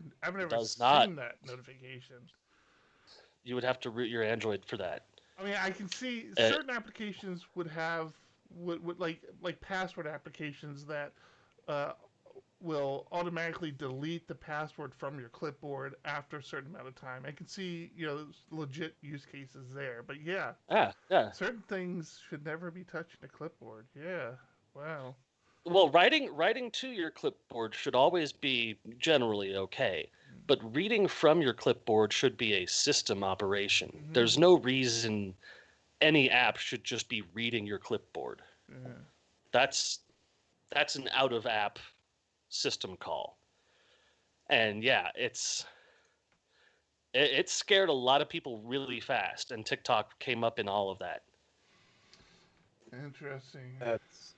seen that notification. You would have to root your Android for that. I mean, I can see certain applications would have would like password applications that will automatically delete the password from your clipboard after a certain amount of time. I can see, legit use cases there. But yeah. Certain things should never be touching a clipboard. Yeah. Wow. Well, writing to your clipboard should always be generally okay. But reading from your clipboard should be a system operation. Mm-hmm. There's no reason any app should just be reading your clipboard. Yeah. That's an out-of-app system call. And yeah, it scared a lot of people really fast, and TikTok came up in all of that. Interesting. That's.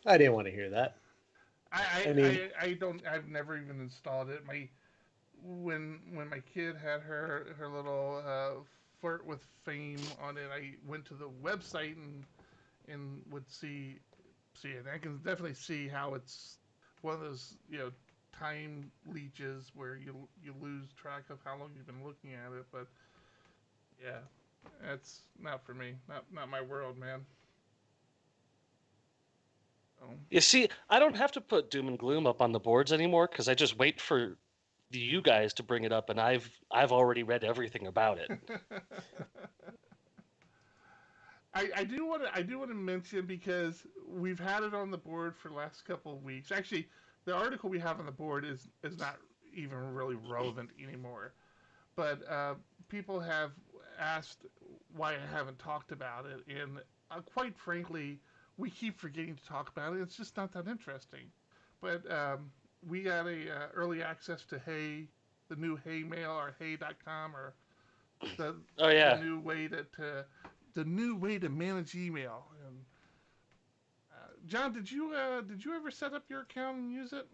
I didn't want to hear that. I mean, I've never even installed it. When my kid had her little flirt with fame on it, I went to the website and would see it. I can definitely see how it's one of those time leeches where you lose track of how long you've been looking at it. But yeah, that's not for me. Not my world, man. Oh. You see, I don't have to put doom and gloom up on the boards anymore because I just wait for you guys to bring it up, and I've already read everything about it. I do want to mention, because we've had it on the board for the last couple of weeks. Actually, the article we have on the board is not even really relevant anymore. But people have asked why I haven't talked about it, and quite frankly, we keep forgetting to talk about it. It's just not that interesting. But we got a early access to the new Hey Mail, or Hey.com, or the Oh yeah, new way the new way to manage email. And John, did you ever set up your account and use it?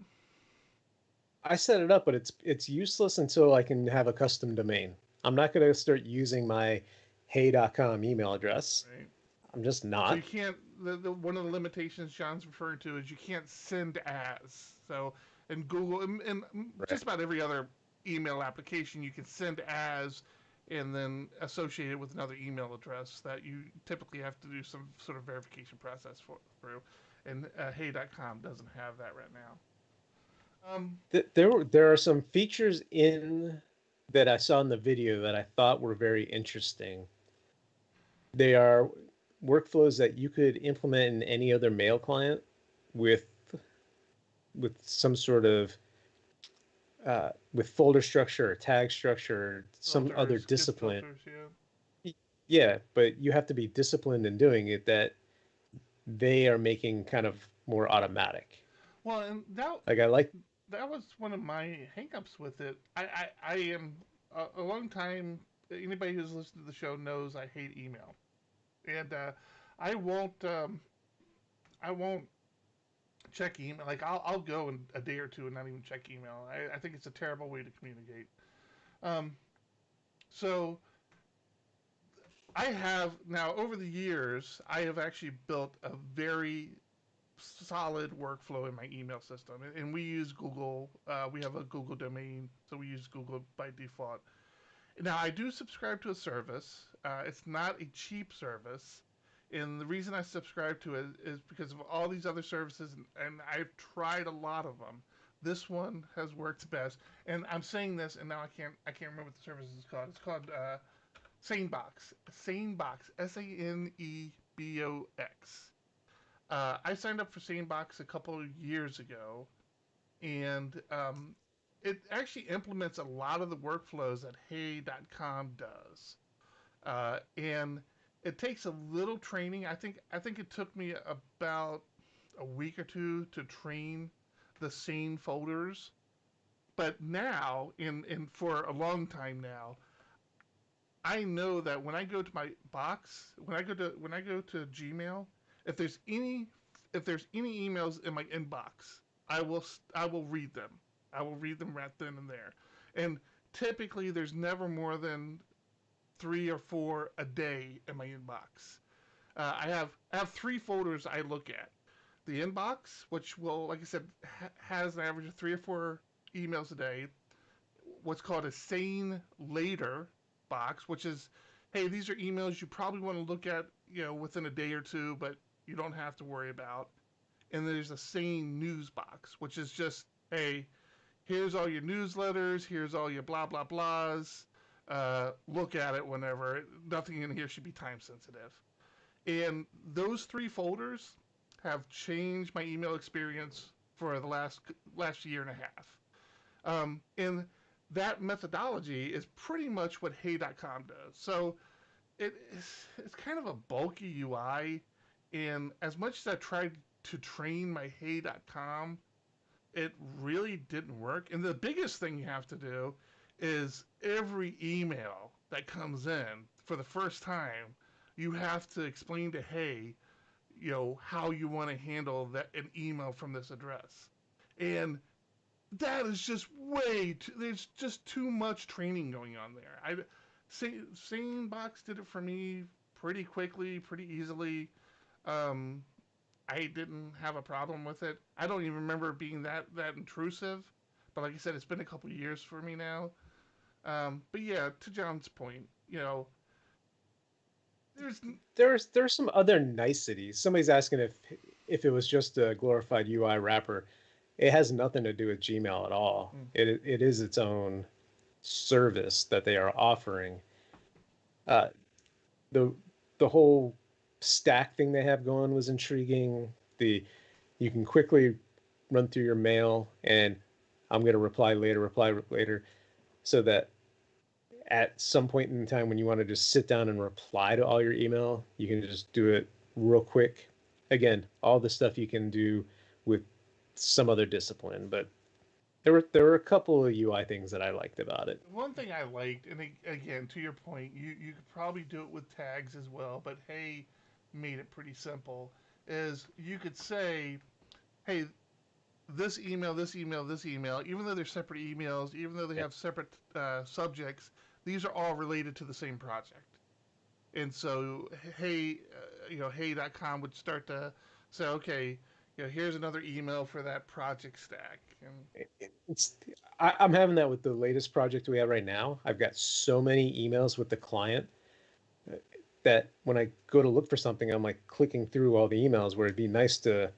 I set it up, but it's useless until I can have a custom domain. I'm not going to start using my hey.com email address. Right. I'm just So not. you can't. The one of the limitations John's referring to is you can't send as. So in Google and just about every other email application, you can send as, and then associate it with another email address that you typically have to do some sort of verification process through. And Hey.com doesn't have that right now. There are some features in that I saw in the video that I thought were very interesting. They are workflows that you could implement in any other mail client with some sort of with folder structure or tag structure or some other discipline. Filters, yeah. Yeah, but you have to be disciplined in doing it that they are making kind of more automatic. Well, and Like I like that was one of my hangups with it. I am a long time. Anybody who's listened to the show knows I hate email, and I won't. I won't check email. Like I'll go in a day or two and not even check email. I think it's a terrible way to communicate. Um, so I have now, over the years, I have actually built a very solid workflow in my email system, and we use Google. We have a Google domain, so we use Google by default. Now, I do subscribe to a service. It's not a cheap service, and the reason I subscribe to it is because of all these other services, and I've tried a lot of them. This one has worked best, and I'm saying this, and now I can't remember what the service is called. It's called SaneBox. SaneBox. SaneBox. I signed up for SaneBox a couple of years ago, and it actually implements a lot of the workflows that Hey.com does. And it takes a little training. I think it took me about a week or two to train the Sane folders. But now, in for a long time now, I know that when I go to my box, when I go to Gmail, if there's any if there's any emails in my inbox, I will read them. I will read them right then and there. And typically, there's never more than 3 or 4 a day in my inbox. I have 3 folders I look at. The inbox, which will, like I said, has an average of 3 or 4 emails a day. What's called a sane later box, which is, hey, these are emails you probably want to look at, within a day or two, but you don't have to worry about. And there's a sane news box, which is just, hey, here's all your newsletters, here's all your blah blah blahs. Look at it whenever. Nothing in here should be time sensitive. And those 3 folders have changed my email experience for the last year and a half. And that methodology is pretty much what Hey.com does. So it's kind of a bulky UI, and as much as I tried to train my Hey.com, it really didn't work. And the biggest thing you have to do is every email that comes in for the first time, you have to explain to Hey, how you want to handle an email from this address. And that is just there's just too much training going on there. Sanebox did it for me pretty quickly, pretty easily. I didn't have a problem with it. I don't even remember it being that intrusive. But like I said, it's been a couple years for me now. But yeah, to John's point, there's some other niceties. Somebody's asking if it was just a glorified UI wrapper. It has nothing to do with Gmail at all. It is its own service that they are offering. The whole stack thing they have going was intriguing. You can quickly run through your mail and I'm going to reply later, so that at some point in time when you want to just sit down and reply to all your email, you can just do it real quick. Again, all the stuff you can do with some other discipline, but there were a couple of UI things that I liked about it. One thing I liked, and again, to your point, you could probably do it with tags as well, but Hey made it pretty simple, is you could say, hey, this email, even though they're separate emails, even though they have separate subjects, these are all related to the same project. And so, hey.com would start to say, okay, here's another email for that project stack. And I'm having that with the latest project we have right now. I've got so many emails with the client that when I go to look for something, I'm like clicking through all the emails, where it'd be nice to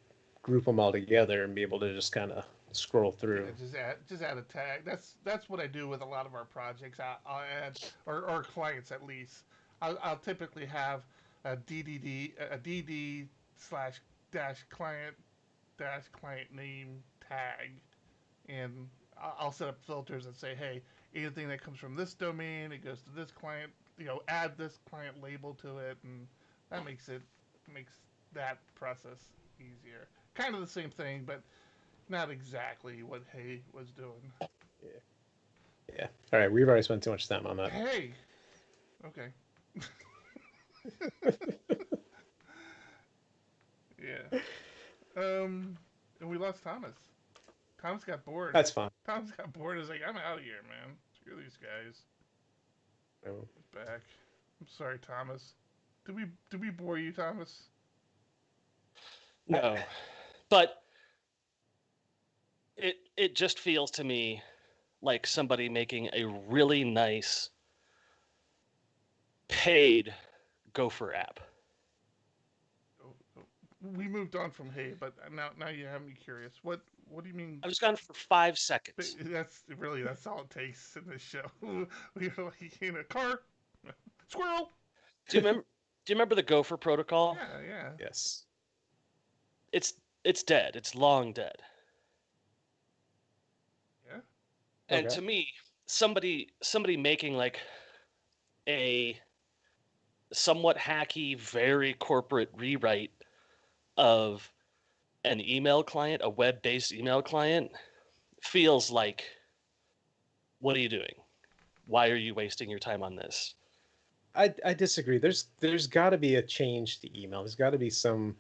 group them all together and be able to just kind of scroll through. Yeah, just add a tag. That's what I do with a lot of our projects. I'll add, or clients at least. I'll typically have a DD slash dash client name tag, and I'll set up filters and say, hey, anything that comes from this domain, it goes to this client. Add this client label to it, and that makes that process easier. Kind of the same thing, but not exactly what Hey was doing. Yeah. All right, we've already spent too much time on that. Hey. Okay. Yeah. And we lost Thomas. Thomas got bored. That's fine. Thomas got bored. He's like, I'm out of here, man. Screw these guys. Oh. He's back. I'm sorry, Thomas. Did we bore you, Thomas? No, but it just feels to me like somebody making a really nice paid Gopher app. We moved on from Hey, but now you have me curious. What do you mean? I was gone for 5 seconds. That's all it takes in this show. We were like in a car, squirrel. Do you remember the Gopher protocol? Yeah. Yes. It's dead. It's long dead. Yeah. And to me, somebody making like a somewhat hacky, very corporate rewrite of an email client, a web-based email client, feels like, what are you doing? Why are you wasting your time on this? I disagree. There's got to be a change to email. There's got to be some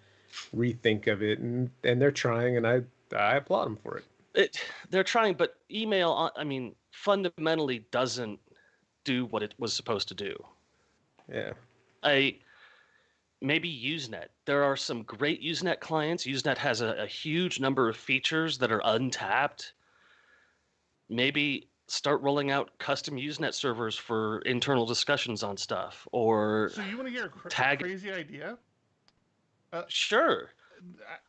rethink of it, and they're trying, and I applaud them for it. They're trying, but email, I mean, fundamentally doesn't do what it was supposed to do. Yeah. Maybe Usenet. There are some great Usenet clients. Usenet has a huge number of features that are untapped. Maybe start rolling out custom Usenet servers for internal discussions on stuff, or so you want to hear a crazy idea? Sure.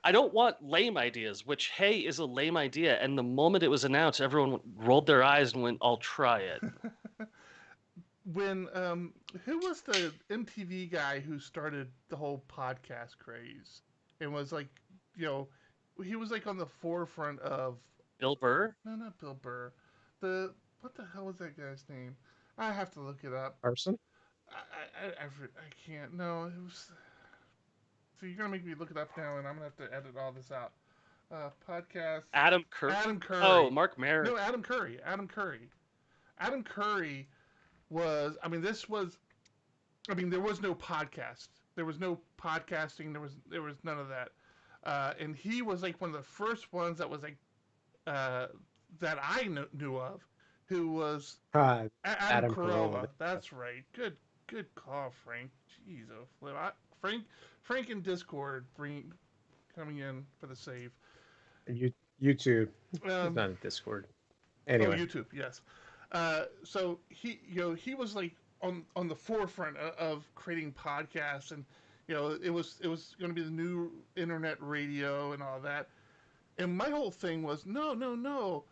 I don't want lame ideas, which, Hey, is a lame idea. And the moment it was announced, everyone rolled their eyes and went, I'll try it. When who was the MTV guy who started the whole podcast craze and was like, he was like on the forefront of Bill Burr? No, not Bill Burr. What the hell was that guy's name? I have to look it up. Arson? I can't. No, it was. So you're gonna make me look it up now, and I'm gonna have to edit all this out. Podcast. Adam Curry. Oh, Mark Maron. No, Adam Curry. Adam Curry was. I mean, this was I mean, there was no podcast. There was no podcasting. There was none of that. And he was like one of the first ones that was like that I knew of, who was Adam Adam Carolla. Carolla. That's right. Good call, Frank. Jeez, oh, Flip. Frank in Discord coming in for the save. And YouTube. He's not in Discord. Anyway. Oh, YouTube, yes. So he was like on the forefront of creating podcasts, and it was going to be the new internet radio and all that. And my whole thing was no.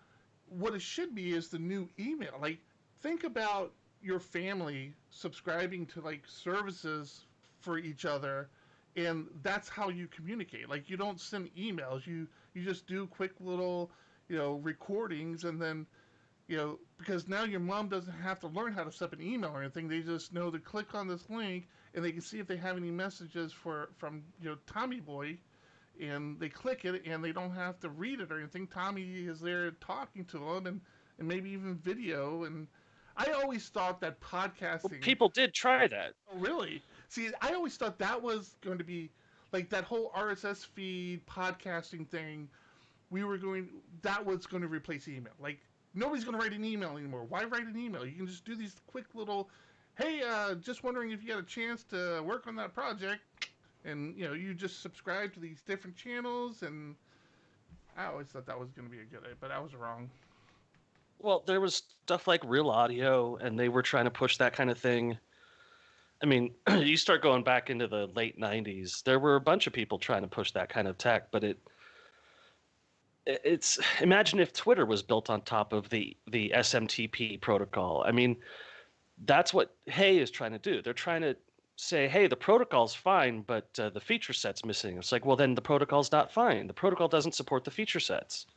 What it should be is the new email. Like, think about your family subscribing to like services for each other, and that's how you communicate. Like, you don't send emails. You just do quick little recordings, and then because now your mom doesn't have to learn how to set up an email or anything. They just know to click on this link, and they can see if they have any messages from Tommy Boy, and they click it, and they don't have to read it or anything. Tommy is there talking to them, and maybe even video. And I always thought that podcasting... Well, people did try that. Oh, really? See, I always thought that was going to be, like, that whole RSS feed podcasting thing, that was going to replace email. Like, nobody's going to write an email anymore. Why write an email? You can just do these quick little, hey, just wondering if you had a chance to work on that project. And, you just subscribe to these different channels. And I always thought that was going to be a good idea, but I was wrong. Well, there was stuff like Real Audio, and they were trying to push that kind of thing. I mean, you start going back into the late 90s, there were a bunch of people trying to push that kind of tech, but it's imagine if Twitter was built on top of the SMTP protocol. I mean, that's what Hey is trying to do. They're trying to say, hey, the protocol's fine, but the feature set's missing. It's like, well, then the protocol's not fine. The protocol doesn't support the feature sets.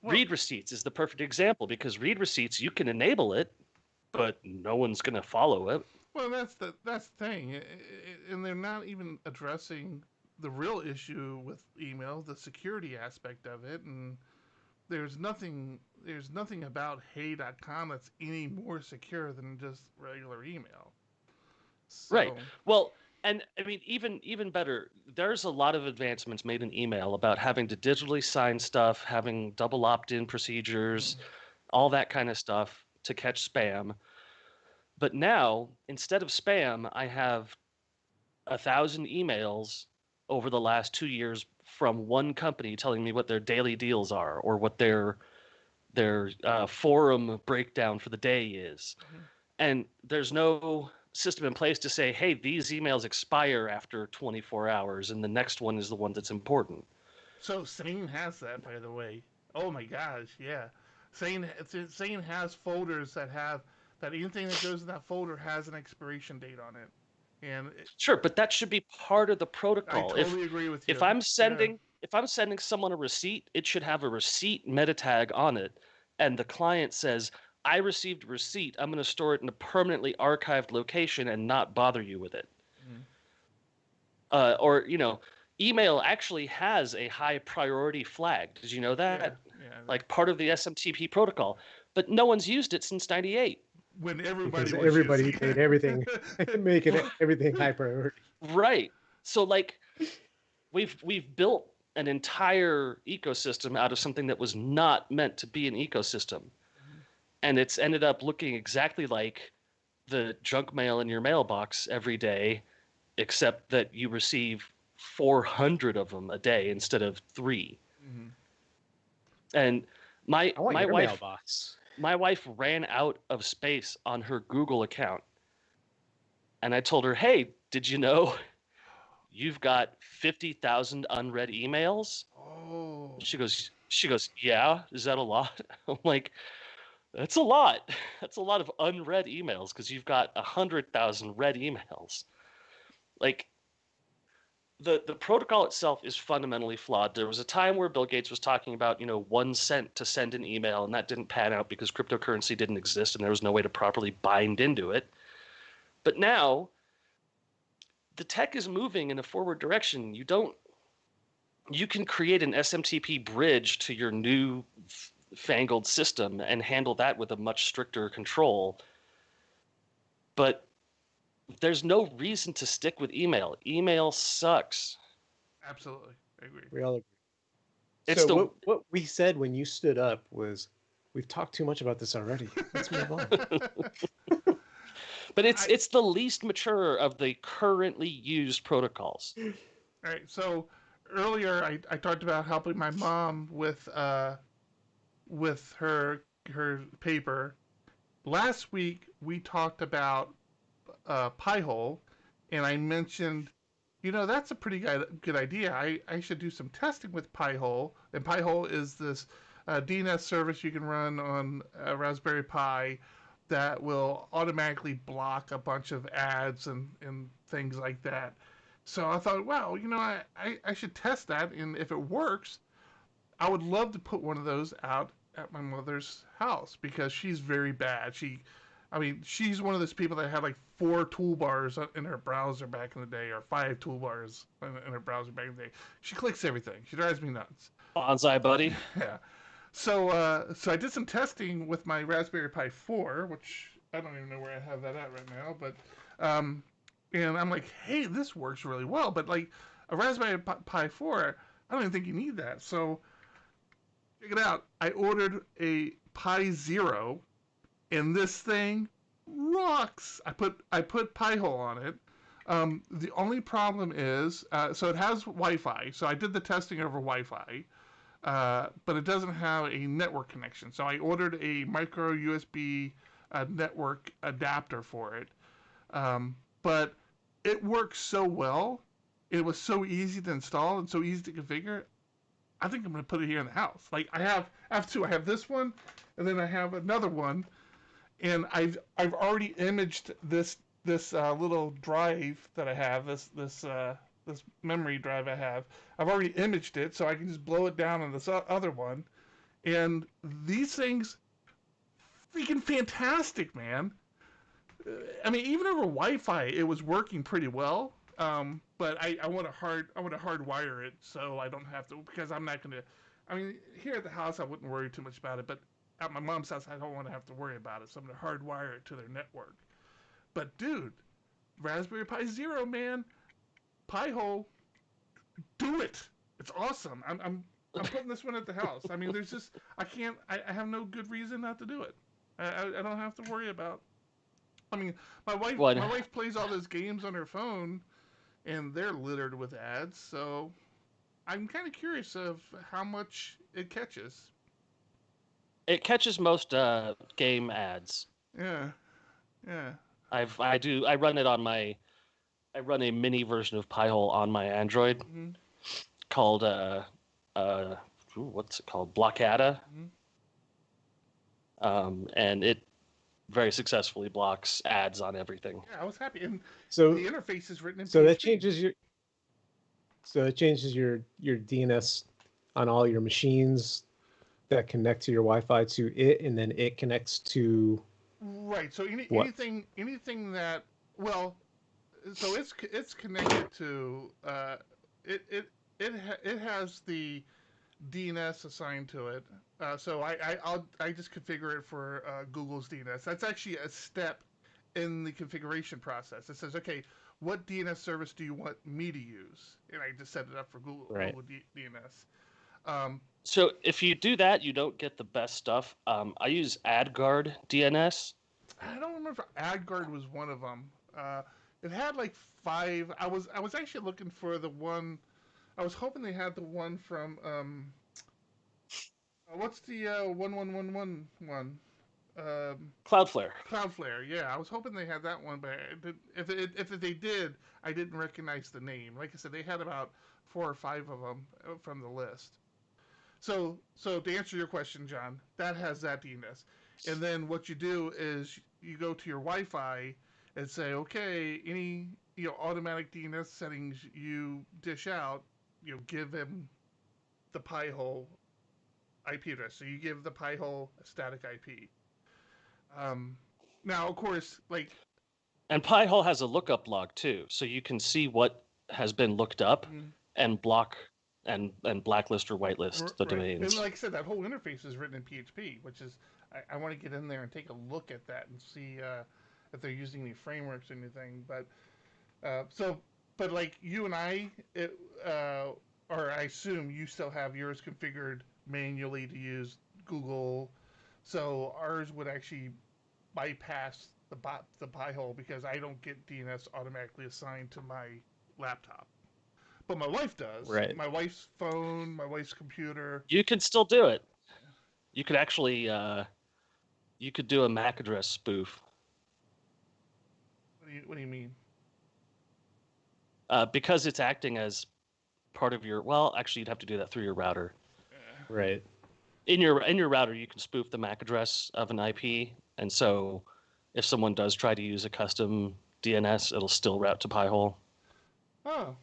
Read receipts is the perfect example, because read receipts, you can enable it, but no one's going to follow it. Well, that's the thing. And they're not even addressing the real issue with email, the security aspect of it. And there's nothing about hey.com that's any more secure than just regular email. So... Right. Well, and I mean, even better, there's a lot of advancements made in email about having to digitally sign stuff, having double opt-in procedures, all that kind of stuff to catch spam. But now, instead of spam, I have 1,000 emails over the last 2 years from one company telling me what their daily deals are, or what their forum breakdown for the day is. And there's no system in place to say, hey, these emails expire after 24 hours, and the next one is the one that's important. So Sane has that, by the way. Oh my gosh, yeah. Sane has folders that anything that goes in that folder has an expiration date on it. And sure, but that should be part of the protocol. I totally agree with you. If I'm sending someone a receipt, it should have a receipt meta tag on it, and the client says, I received a receipt, I'm going to store it in a permanently archived location and not bother you with it. Or email actually has a high priority flag. Did you know that? Yeah. Like part of the SMTP protocol. But no one's used it since 98. When made everything everything high priority. Right. So like we've built an entire ecosystem out of something that was not meant to be an ecosystem. And it's ended up looking exactly like the junk mail in your mailbox every day, except that you receive 400 of them a day instead of 3. And my wife ran out of space on her Google account. And I told her, hey, did you know you've got 50,000 unread emails? Oh. She goes, yeah, is that a lot? I'm like, that's a lot. That's a lot of unread emails, because you've got 100,000 read emails. Like, the protocol itself is fundamentally flawed. There was a time where Bill Gates was talking about 1 cent to send an email, and that didn't pan out because cryptocurrency didn't exist and there was no way to properly bind into it. But now the tech is moving in a forward direction. You can create an SMTP bridge to your new fangled system and handle that with a much stricter control. but there's no reason to stick with email. Email sucks. Absolutely, I agree. We all agree. It's So the what we said when you stood up was, we've talked too much about this already. Let's move on. but it's the least mature of the currently used protocols. All right. So earlier, I talked about helping my mom with her paper. Last week we talked about Pi-hole, and I mentioned, that's a pretty good idea. I should do some testing with Pi-hole, and Pi-hole is this DNS service you can run on a Raspberry Pi that will automatically block a bunch of ads and things like that. So I thought, wow, I should test that, and if it works, I would love to put one of those out at my mother's house because she's very bad. She's one of those people that had like 4 toolbars in her browser back in the day, or 5 toolbars in her browser back in the day. She clicks everything. She drives me nuts. Bonsai buddy. Yeah. So I did some testing with my Raspberry Pi 4, which I don't even know where I have that at right now, but and I'm like, hey, this works really well, but like a Raspberry Pi 4, I don't even think you need that. So check it out. I ordered a Pi Zero, and this thing rocks. I put Pi-hole on it. The only problem is, so it has Wi-Fi. So I did the testing over Wi-Fi, but it doesn't have a network connection. So I ordered a micro USB network adapter for it. But it works so well. It was so easy to install and so easy to configure. I think I'm going to put it here in the house. Like I have 2. I have this one, and then I have another one, and I've already imaged this little drive that I have, this memory drive I have. I've already imaged it, so I can just blow it down on this other one, and these things, freaking fantastic, man. Even over Wi-Fi, it was working pretty well. But I want to hardwire it so I don't have to, because I'm not going to. Here at the house I wouldn't worry too much about it, but at my mom's house I don't want to have to worry about it, so I'm going to hardwire it to their network. But dude, Raspberry Pi Zero, man, Pi-hole, do it. It's awesome. I'm putting this one at the house. There's just I have no good reason not to do it. I don't have to worry about. My wife plays all those games on her phone, and they're littered with ads, so I'm kind of curious of how much it catches. It catches most game ads. Yeah. I run a mini version of Pi-hole on my Android called what's it called? Blockada. And it very successfully blocks ads on everything. Yeah, I was happy. And so the interface is written in so PHP. that changes your DNS on all your machines that connect to your Wi-Fi to it, and then it connects to right. So anything that, well, so it's connected to it has the DNS assigned to it. So I just configure it for Google's DNS. That's actually a step in the configuration process. It says, okay, what DNS service do you want me to use? And I just set it up for Google, right. Google DNS. So if you do that, you don't get the best stuff. I use AdGuard DNS. I don't remember if AdGuard was one of them. It had like 5. I was actually looking for the one. I was hoping they had the one from what's the 1111 one? Cloudflare. Cloudflare, yeah. I was hoping they had that one, but if they did, I didn't recognize the name. Like I said, they had about 4 or 5 of them from the list. So to answer your question, John, that has that DNS. And then what you do is you go to your Wi-Fi and say, okay, any automatic DNS settings you dish out, give him the Pi-hole IP address. So you give the Pi-hole a static IP. Now, of course, and Pi-hole has a lookup log too, so you can see what has been looked up and block and blacklist or whitelist the domains. And like I said, that whole interface is written in PHP, which is I want to get in there and take a look at that and see if they're using any frameworks or anything. But but like you and or I assume you still have yours configured manually to use Google. So ours would actually bypass the Pi-hole because I don't get DNS automatically assigned to my laptop. But my wife does. Right. My wife's phone, my wife's computer. You can still do it. You could actually, you could do a MAC address spoof. What do you mean? Because it's acting as part of your, well, actually you'd have to do that through your router. Right. In your router, you can spoof the MAC address of an IP, and so if someone does try to use a custom DNS, it'll still route to Pi-hole. Oh,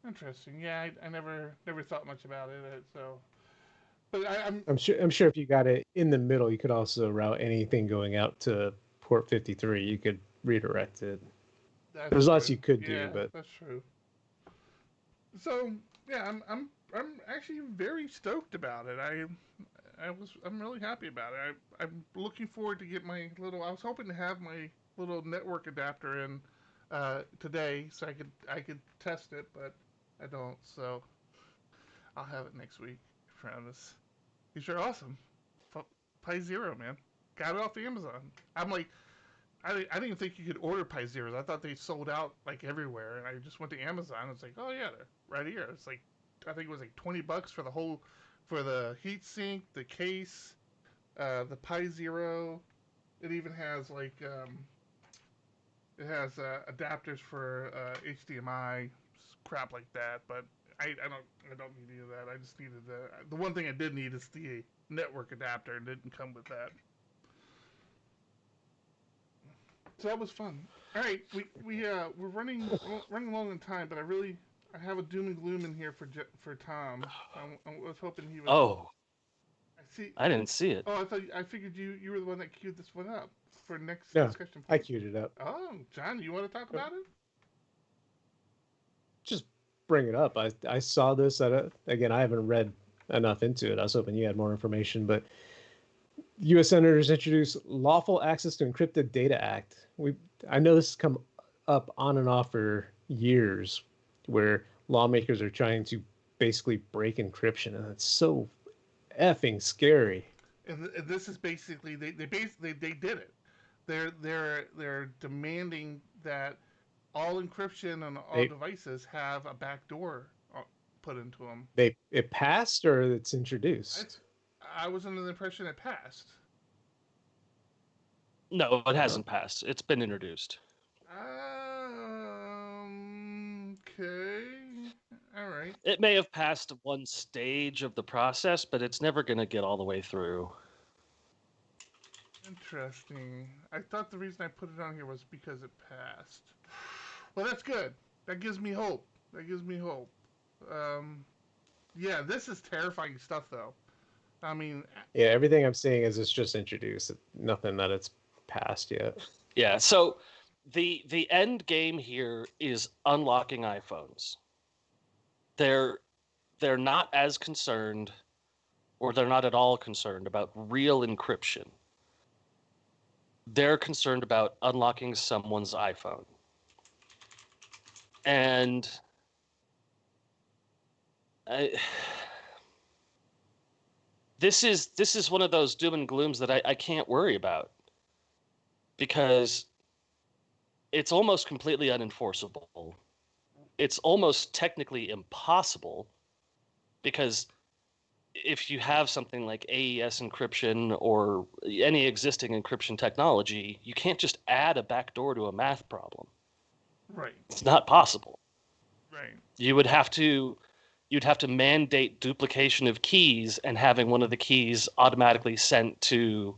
interesting. Yeah, I never thought much about it. So, but I'm sure if you got it in the middle, you could also route anything going out to port 53. You could redirect it. There's lots you could do, but that's true. So yeah, I'm actually very stoked about it. I'm really happy about it. I'm looking forward to get my little. I was hoping to have my little network adapter in today, so I could test it, but I don't. So I'll have it next week. I promise. These are awesome. Pi Zero, man. Got it off Amazon. I'm like, I didn't even think you could order Pi Zeros. I thought they sold out like everywhere, and I just went to Amazon. It's like, oh yeah, they're right here. It's like, I think it was like $20 for the heatsink, the case, the Pi Zero. It even has like it has adapters for HDMI, crap like that. But I don't need any of that. I just needed the one thing I did need is the network adapter, and it didn't come with that. So that was fun. All right, we're running long in time, but I have a doom and gloom in here for Tom. I was hoping he was. Oh, I see. I didn't see it. Oh, I figured you were the one that queued this one up for next No, discussion. I queued it up. Oh, John, you want to talk about it? Just bring it up. I saw this again. I haven't read enough into it. I was hoping you had more information, but U.S. senators introduced Lawful Access to Encrypted Data Act. I know this has come up on and off for years, where lawmakers are trying to basically break encryption, and it's so effing scary. And this is basically they did it. They're demanding that all encryption on all devices have a backdoor put into them. It passed or it's introduced? I was under the impression it passed. No, it hasn't passed. It's been introduced. Okay. All right. It may have passed one stage of the process, but it's never going to get all the way through. Interesting. I thought the reason I put it on here was because it passed. Well, that's good. That gives me hope. Yeah, this is terrifying stuff, though. I mean... Yeah, everything I'm seeing is it's just introduced. Nothing that it's passed yet. Yeah, so the end game here is unlocking iPhones. They're not as concerned, or they're not at all concerned about real encryption. They're concerned about unlocking someone's iPhone. And this is one of those doom and glooms that I can't worry about, because it's almost completely unenforceable. It's almost technically impossible, because if you have something like AES encryption or any existing encryption technology, you can't just add a backdoor to a math problem. Right. It's not possible. Right. You'd have to mandate duplication of keys and having one of the keys automatically sent to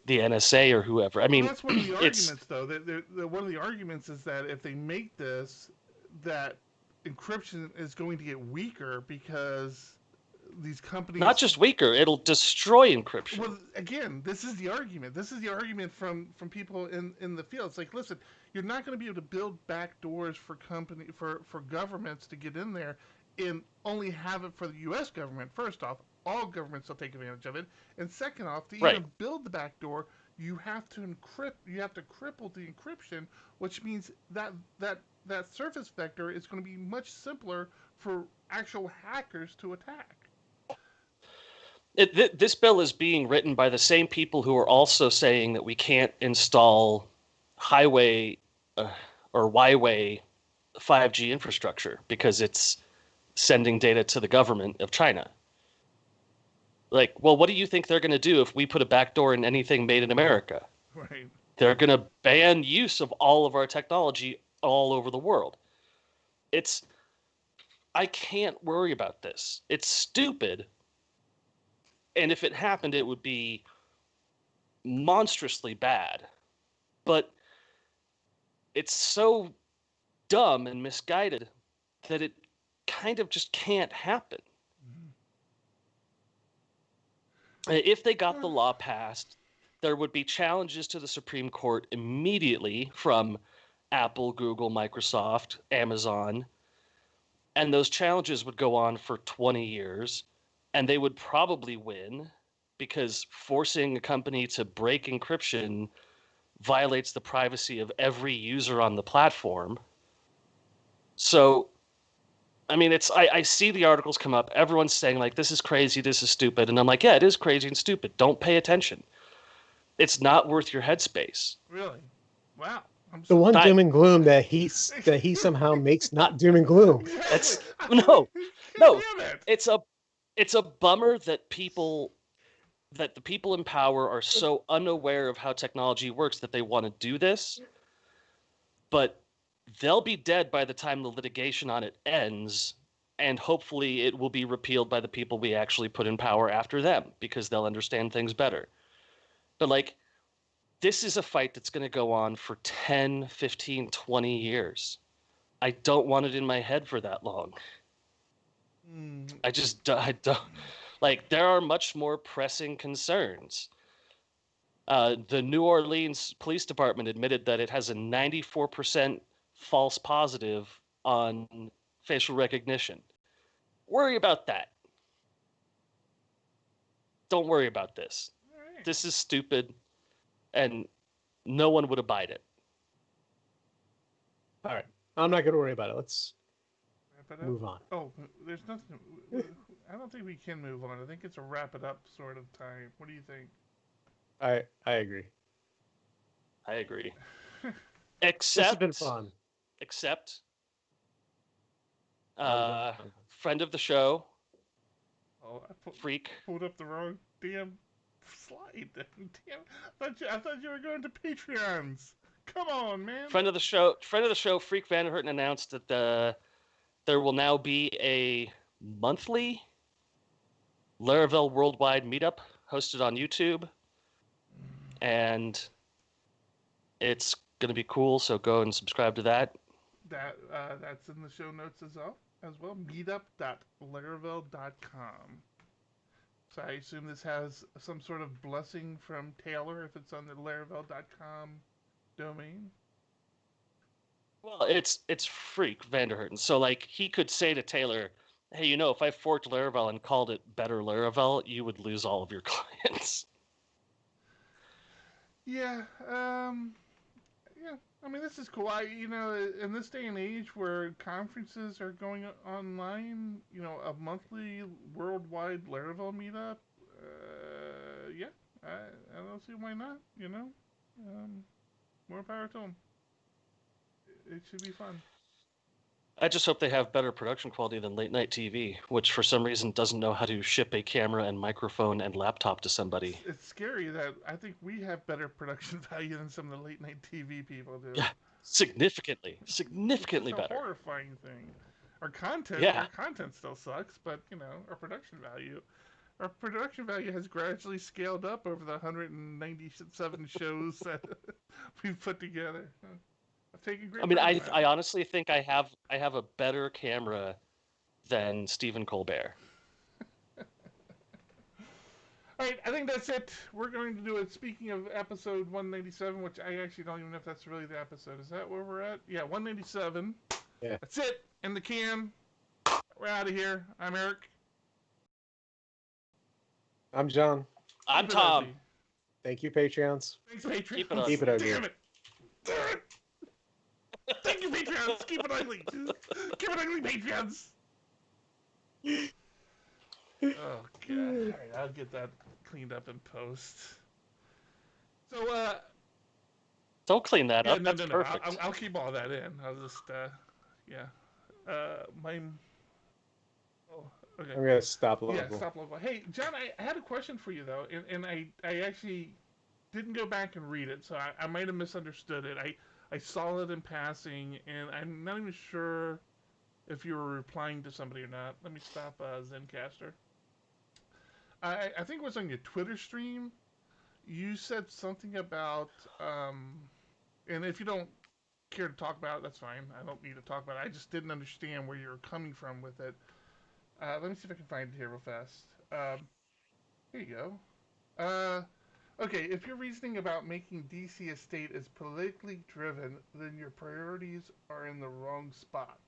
the NSA or whoever. I mean, that's one of the arguments, though. One of the arguments is that if they make this, that encryption is going to get weaker because these companies... Not just weaker, it'll destroy encryption. Well, again, this is the argument. This is the argument from people in the field. It's like, listen, you're not going to be able to build backdoors for governments to get in there and only have it for the U.S. government. First off, all governments will take advantage of it. And second off, to even build the backdoor, you have to encrypt. You have to cripple the encryption, which means that surface vector is going to be much simpler for actual hackers to attack. This bill is being written by the same people who are also saying that we can't install highway or Y-way 5G infrastructure because it's sending data to the government of China. Like, well, what do you think they're going to do if we put a backdoor in anything made in America? Right. They're going to ban use of all of our technology all over the world. I can't worry about this. It's stupid. And if it happened, it would be monstrously bad. But it's so dumb and misguided that it kind of just can't happen. If they got the law passed, there would be challenges to the Supreme Court immediately from Apple, Google, Microsoft, Amazon, and those challenges would go on for 20 years, and they would probably win because forcing a company to break encryption violates the privacy of every user on the platform. So, I mean, I see the articles come up. Everyone's saying, like, this is crazy, this is stupid. And I'm like, yeah, it is crazy and stupid. Don't pay attention. It's not worth your headspace. Really? Wow. The one doom and gloom that he somehow makes not doom and gloom. Exactly. No. Damn it. It's a bummer that the people in power are so unaware of how technology works that they want to do this. But they'll be dead by the time the litigation on it ends, and hopefully it will be repealed by the people we actually put in power after them because they'll understand things better. But like, this is a fight that's going to go on for 10, 15, 20 years. I don't want it in my head for that long. I don't. Like, there are much more pressing concerns. The New Orleans Police Department admitted that it has a 94% false positive on facial recognition. Worry about that. Don't worry about this. Right. This is stupid, and no one would abide it. All right. I'm not going to worry about it. Let's Wrap it up. move on. Oh, there's nothing. I don't think we can move on. I think it's a wrap it up sort of time. What do you think? I agree. I agree. This has been fun. Except, I'm friend of the show, Oh, Freak. pulled up the wrong damn slide. Damn, I thought you were going to Patreons. Come on, man. Friend of the show, Freak Vanderhurten announced that there will now be a monthly Laravel Worldwide meetup hosted on YouTube, and it's gonna be cool. So go and subscribe to that. That's in the show notes as well. Meetup.laravel.com. So I assume this has some sort of blessing from Taylor if it's on the Laravel.com domain. Well, it's Freak Vanderhurten. So like, he could say to Taylor, "Hey, if I forked Laravel and called it Better Laravel, you would lose all of your clients." Yeah, yeah. I mean, this is cool. In this day and age where conferences are going online, a monthly worldwide Laravel meetup, yeah, I don't see why not. More power to them. It should be fun. I just hope they have better production quality than late night TV, which for some reason doesn't know how to ship a camera and microphone and laptop to somebody. It's scary that I think we have better production value than some of the late night TV people do. Yeah, significantly It's better. a horrifying thing. Our content still sucks, but our production value has gradually scaled up over the 197 shows that we've put together. I've taken great. I mean, I honestly think I have a better camera than Stephen Colbert. All right, I think that's it. We're going to do it. Speaking of episode 197, which I actually don't even know if that's really the episode. Is that where we're at? Yeah, 197. Yeah. That's it. In the can. We're out of here. I'm Eric. I'm John. I'm Tom. Thank you, Patreons. Thanks, Patreons. Keep it ugly. Keep it ugly. Damn it. Damn it. Thank you, Patreons. Keep it ugly. Keep it ugly, Patreons. Oh, God. All right, I'll get that cleaned up in post. So, Don't clean that yeah, up. no. That's perfect. I'll keep all that in. I'll just, yeah. Mine. Oh, okay. I'm gonna stop local. Yeah, stop local. Hey, John, I had a question for you though, and I actually didn't go back and read it, so I might have misunderstood it. I saw it in passing, and I'm not even sure if you were replying to somebody or not. Let me stop Zencaster. I think it was on your Twitter stream. You said something about, and if you don't care to talk about it, that's fine. I don't need to talk about it. I just didn't understand where you were coming from with it. Let me see if I can find it here real fast. Here you go. Okay, if you're reasoning about making DC a state as politically driven, then your priorities are in the wrong spot.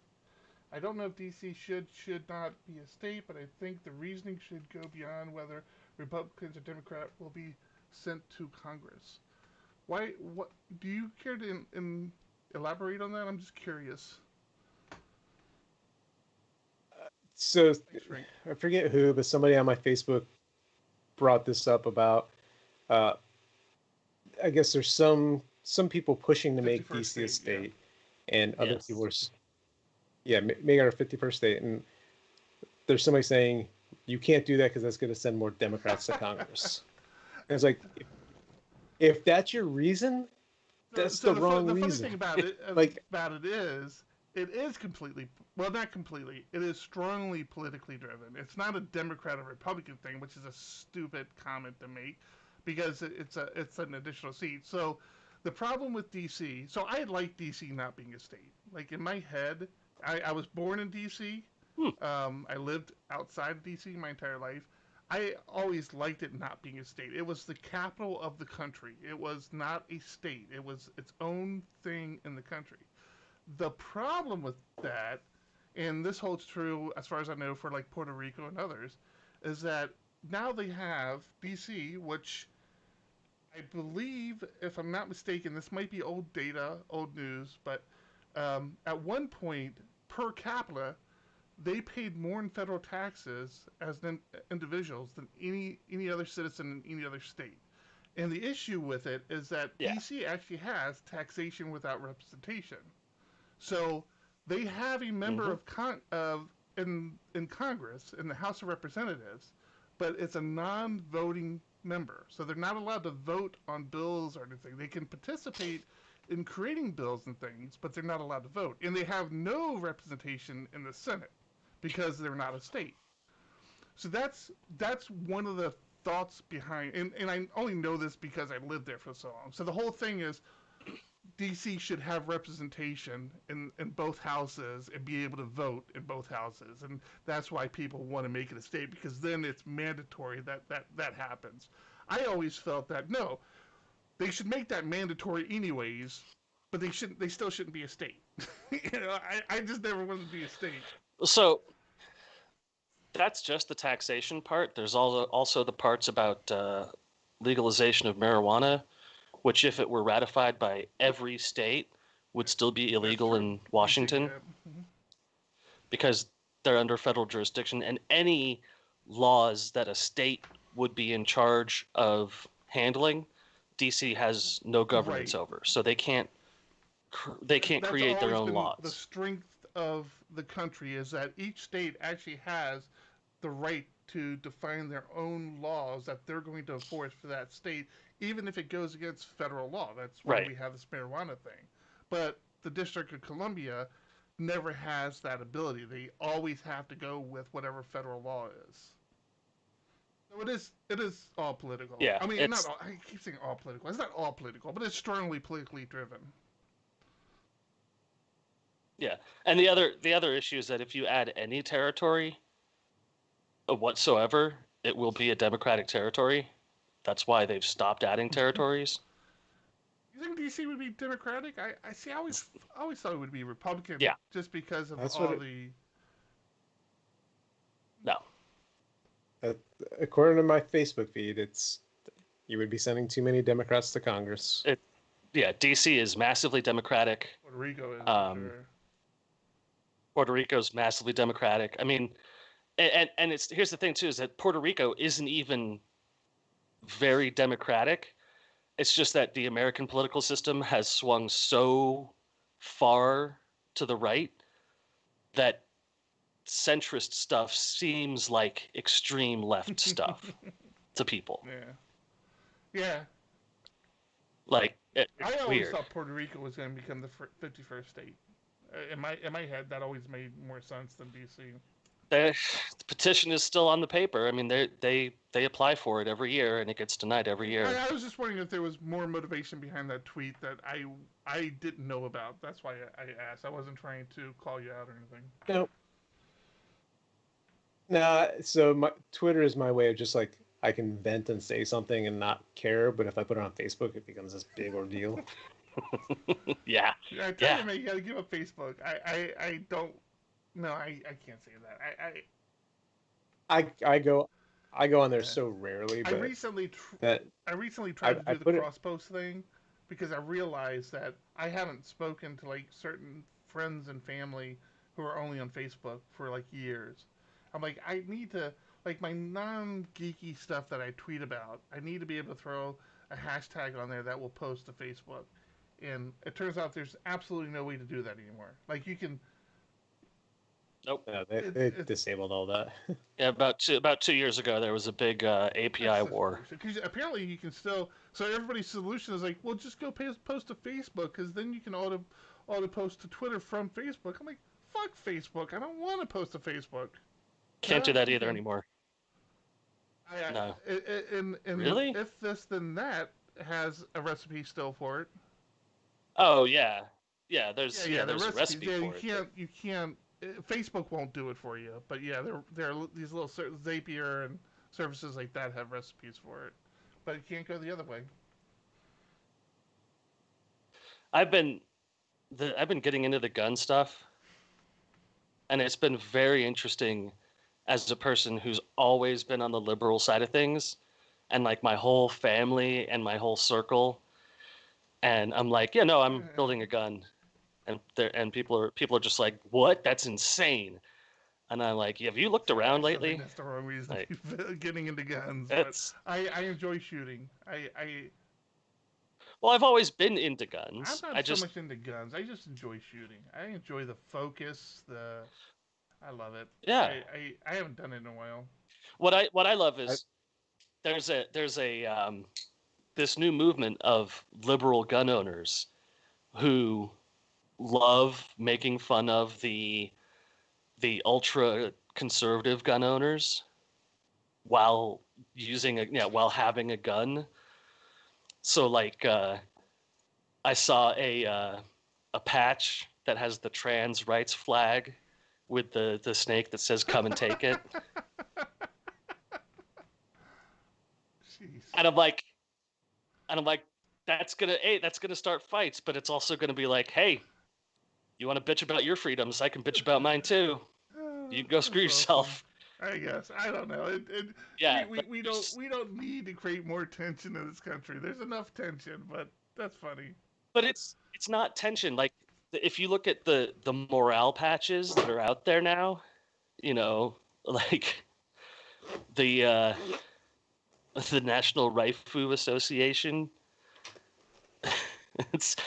I don't know if DC should not be a state, but I think the reasoning should go beyond whether Republicans or Democrat will be sent to Congress. Why? What? Do you care to elaborate on that? I'm just curious. So Thanks, Frank. I forget who, but somebody on my Facebook brought this up about. I guess there's some people pushing to make 51st DC a state, yeah. state, and other Yes. people are, make our 51st state, and there's somebody saying you can't do that because that's going to send more Democrats to Congress. And it's like, if that's your reason, that's the wrong the funny reason. thing about it, it is completely, well, not completely. It is strongly politically driven. It's not a Democrat or Republican thing, which is a stupid comment to make, because it's an additional seat. So the problem with DC, so I like DC not being a state. Like in my head, I was born in DC. I lived outside of DC my entire life. I always liked it not being a state. It was the capital of the country. It was not a state. It was its own thing in the country. The problem with that, and this holds true as far as I know for like Puerto Rico and others, is that now they have DC, which I believe, if I'm not mistaken, this might be old data, old news, but at one point per capita, they paid more in federal taxes as individuals than any other citizen in any other state. And the issue with it is that DC actually has taxation without representation. So they have a member in Congress, in the House of Representatives, but it's a non-voting member. So they're not allowed to vote on bills or anything. They can participate in creating bills and things, but they're not allowed to vote. And they have no representation in the Senate because they're not a state. So that's one of the thoughts behind, and I only know this because I lived there for so long. So the whole thing is DC should have representation in both houses and be able to vote in both houses. And that's why people want to make it a state, because then it's mandatory that happens. I always felt that, no, they should make that mandatory anyways, but they still shouldn't be a state. I just never wanted to be a state. So that's just the taxation part. There's also the parts about legalization of marijuana, which, if it were ratified by every state, would still be illegal in Washington because they're under federal jurisdiction, and any laws that a state would be in charge of handling, DC has no governance over. So they can't create their own laws. The strength of the country is that each state actually has the right to define their own laws that they're going to enforce for that state, even if it goes against federal law. That's why we have this marijuana thing. But the District of Columbia never has that ability. They always have to go with whatever federal law is. So it is all political. Yeah, I mean, I keep saying all political. It's not all political, but it's strongly politically driven. Yeah, and the other issue is that if you add any territory whatsoever, it will be a Democratic territory. That's why they've stopped adding territories. You think DC would be Democratic? I see. I always thought it would be Republican. Yeah. Just because of the. No. According to my Facebook feed, it's You would be sending too many Democrats to Congress. Yeah, DC is massively Democratic. Puerto Rico is, sure. Puerto Rico's massively Democratic. I mean, and it's here's the thing too, is that Puerto Rico isn't even very democratic. It's just that the American political system has swung so far to the right that centrist stuff seems like extreme left stuff to people. Yeah. Yeah. Like it's I always weird. thought Puerto Rico was going to become the 51st state. In my head, that always made more sense than DC. The petition is still on the paper. I mean, they apply for it every year, and it gets denied every year. I was just wondering if there was more motivation behind that tweet that I didn't know about. That's why I asked. I wasn't trying to call you out or anything. No. Nah, so my Twitter is my way of just like I can vent and say something and not care, but if I put it on Facebook, it becomes this big ordeal. Yeah. I tell you, man, you got to give up Facebook. I don't. No, I can't say that. I go on there so rarely. But I recently tried to do the cross post thing because I realized that I haven't spoken to like certain friends and family who are only on Facebook for like years. I'm like, I need to, like, my non-geeky stuff that I tweet about, I need to be able to throw a hashtag on there that will post to Facebook. And it turns out there's absolutely no way to do that anymore. Like, you can... Nope. Yeah, they disabled all that. Yeah, about 2 years ago, there was a big API war. Because apparently you can still... So everybody's solution is like, well, just go post to Facebook, because then you can auto post to Twitter from Facebook. I'm like, fuck Facebook. I don't want to post to Facebook. Can't do that either anymore. No. And really? If This Then That has a recipe still for it. Oh yeah, there's the a recipe for it. You can't. Facebook won't do it for you, but yeah, there are these little Zapier and services like that have recipes for it, but it can't go the other way. I've been getting into the gun stuff, and it's been very interesting as a person who's always been on the liberal side of things, and like my whole family and my whole circle, and I'm like, I'm building a gun, and people are just like, what? That's insane. And I'm like, have you looked around lately? I think that's the wrong reason to be getting into guns. I enjoy shooting. Well, I've always been into guns. I'm not so much into guns. I just enjoy shooting. I enjoy the focus, I love it. Yeah. I haven't done it in a while. What I love is there's this new movement of liberal gun owners who love making fun of the ultra conservative gun owners while having a gun. So like I saw a patch that has the trans rights flag with the snake that says "Come and take it." Jeez. And I'm like, that's gonna start fights, but it's also gonna be like, hey, you want to bitch about your freedoms? I can bitch about mine too. You can go screw yourself. I guess I don't know. We don't need to create more tension in this country. There's enough tension, but that's funny. But it's not tension. Like if you look at the morale patches that are out there now, like the National Rifle Association. It's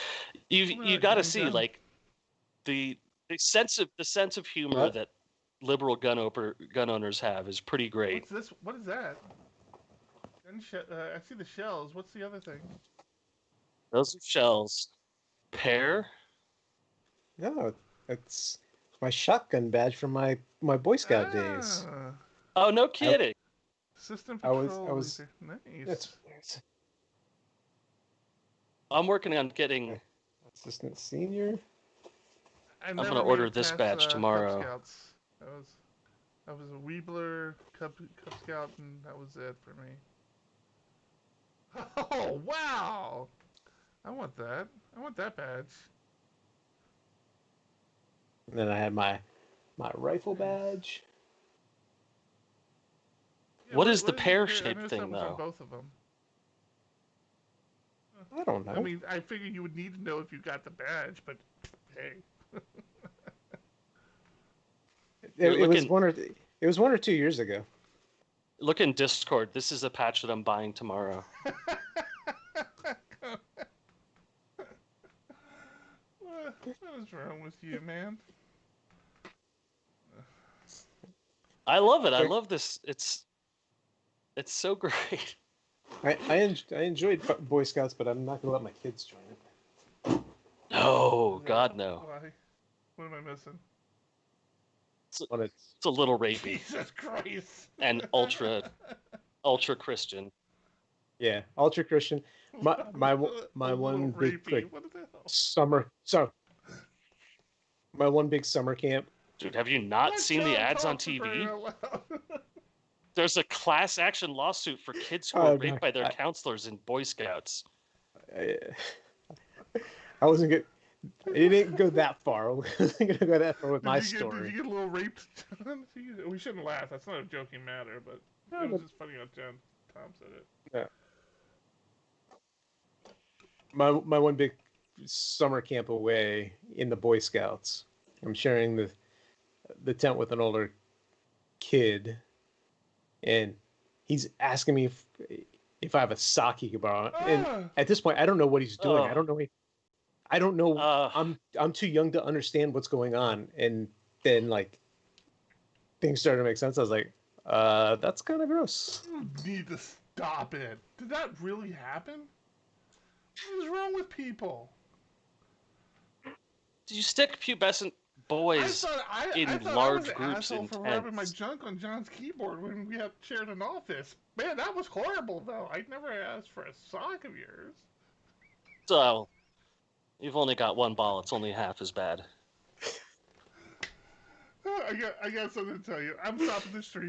you got to see like the sense of humor that liberal gun owners have is pretty great. What's this? What is that? I see the shells. What's the other thing? Those are shells. Pear? No, it's my shotgun badge from my Boy Scout days. Oh, no kidding. System patrol. I was nice. I'm working on getting assistant senior. I'm gonna order this badge tomorrow. I was a Weebler Cub Scout, and that was it for me. Oh wow! I want that. I want that badge. And then I had my rifle badge. Yeah, what is the pear-shaped thing, though? Both of them. I don't know. I mean, I figured you would need to know if you got the badge, but hey. It was it was 1 or 2 years ago. Look in Discord. This is a patch that I'm buying tomorrow. What is wrong with you, man? I love it. I love this. It's so great. I enjoyed Boy Scouts, but I'm not gonna let my kids join it. No, God, no. Why? What am I missing? It's a little rapey Jesus Christ! and ultra Christian. Yeah, ultra Christian. My one big rapey. What the hell? summer. So my one big summer camp. Dude, have you not Let seen the John ads on talk for crying TV? out loud. There's a class action lawsuit for kids who Oh, are raped no, by their counselors in Boy Scouts. I wasn't good. It didn't go that far. I wasn't gonna go that far with my Did story. you get a little raped, John? We shouldn't laugh. That's not a joking matter, but it was just funny how Tom said it. Yeah. My one big summer camp away in the Boy Scouts. I'm sharing the tent with an older kid, and he's asking me if I have a sock he could borrow. And at this point, I don't know what he's doing. I don't know. I don't know. I'm too young to understand what's going on. And then like things started to make sense. I was like, that's kind of gross. You need to stop it. Did that really happen? What is wrong with people? Did you stick pubescent boys in large groups in for rubbing my tents? junk on John's keyboard when we had shared an office. Man, that was horrible, though. I'd never asked for a sock of yours. So, you've only got one ball. It's only half as bad. I got something to tell you. I'm stopping the stream.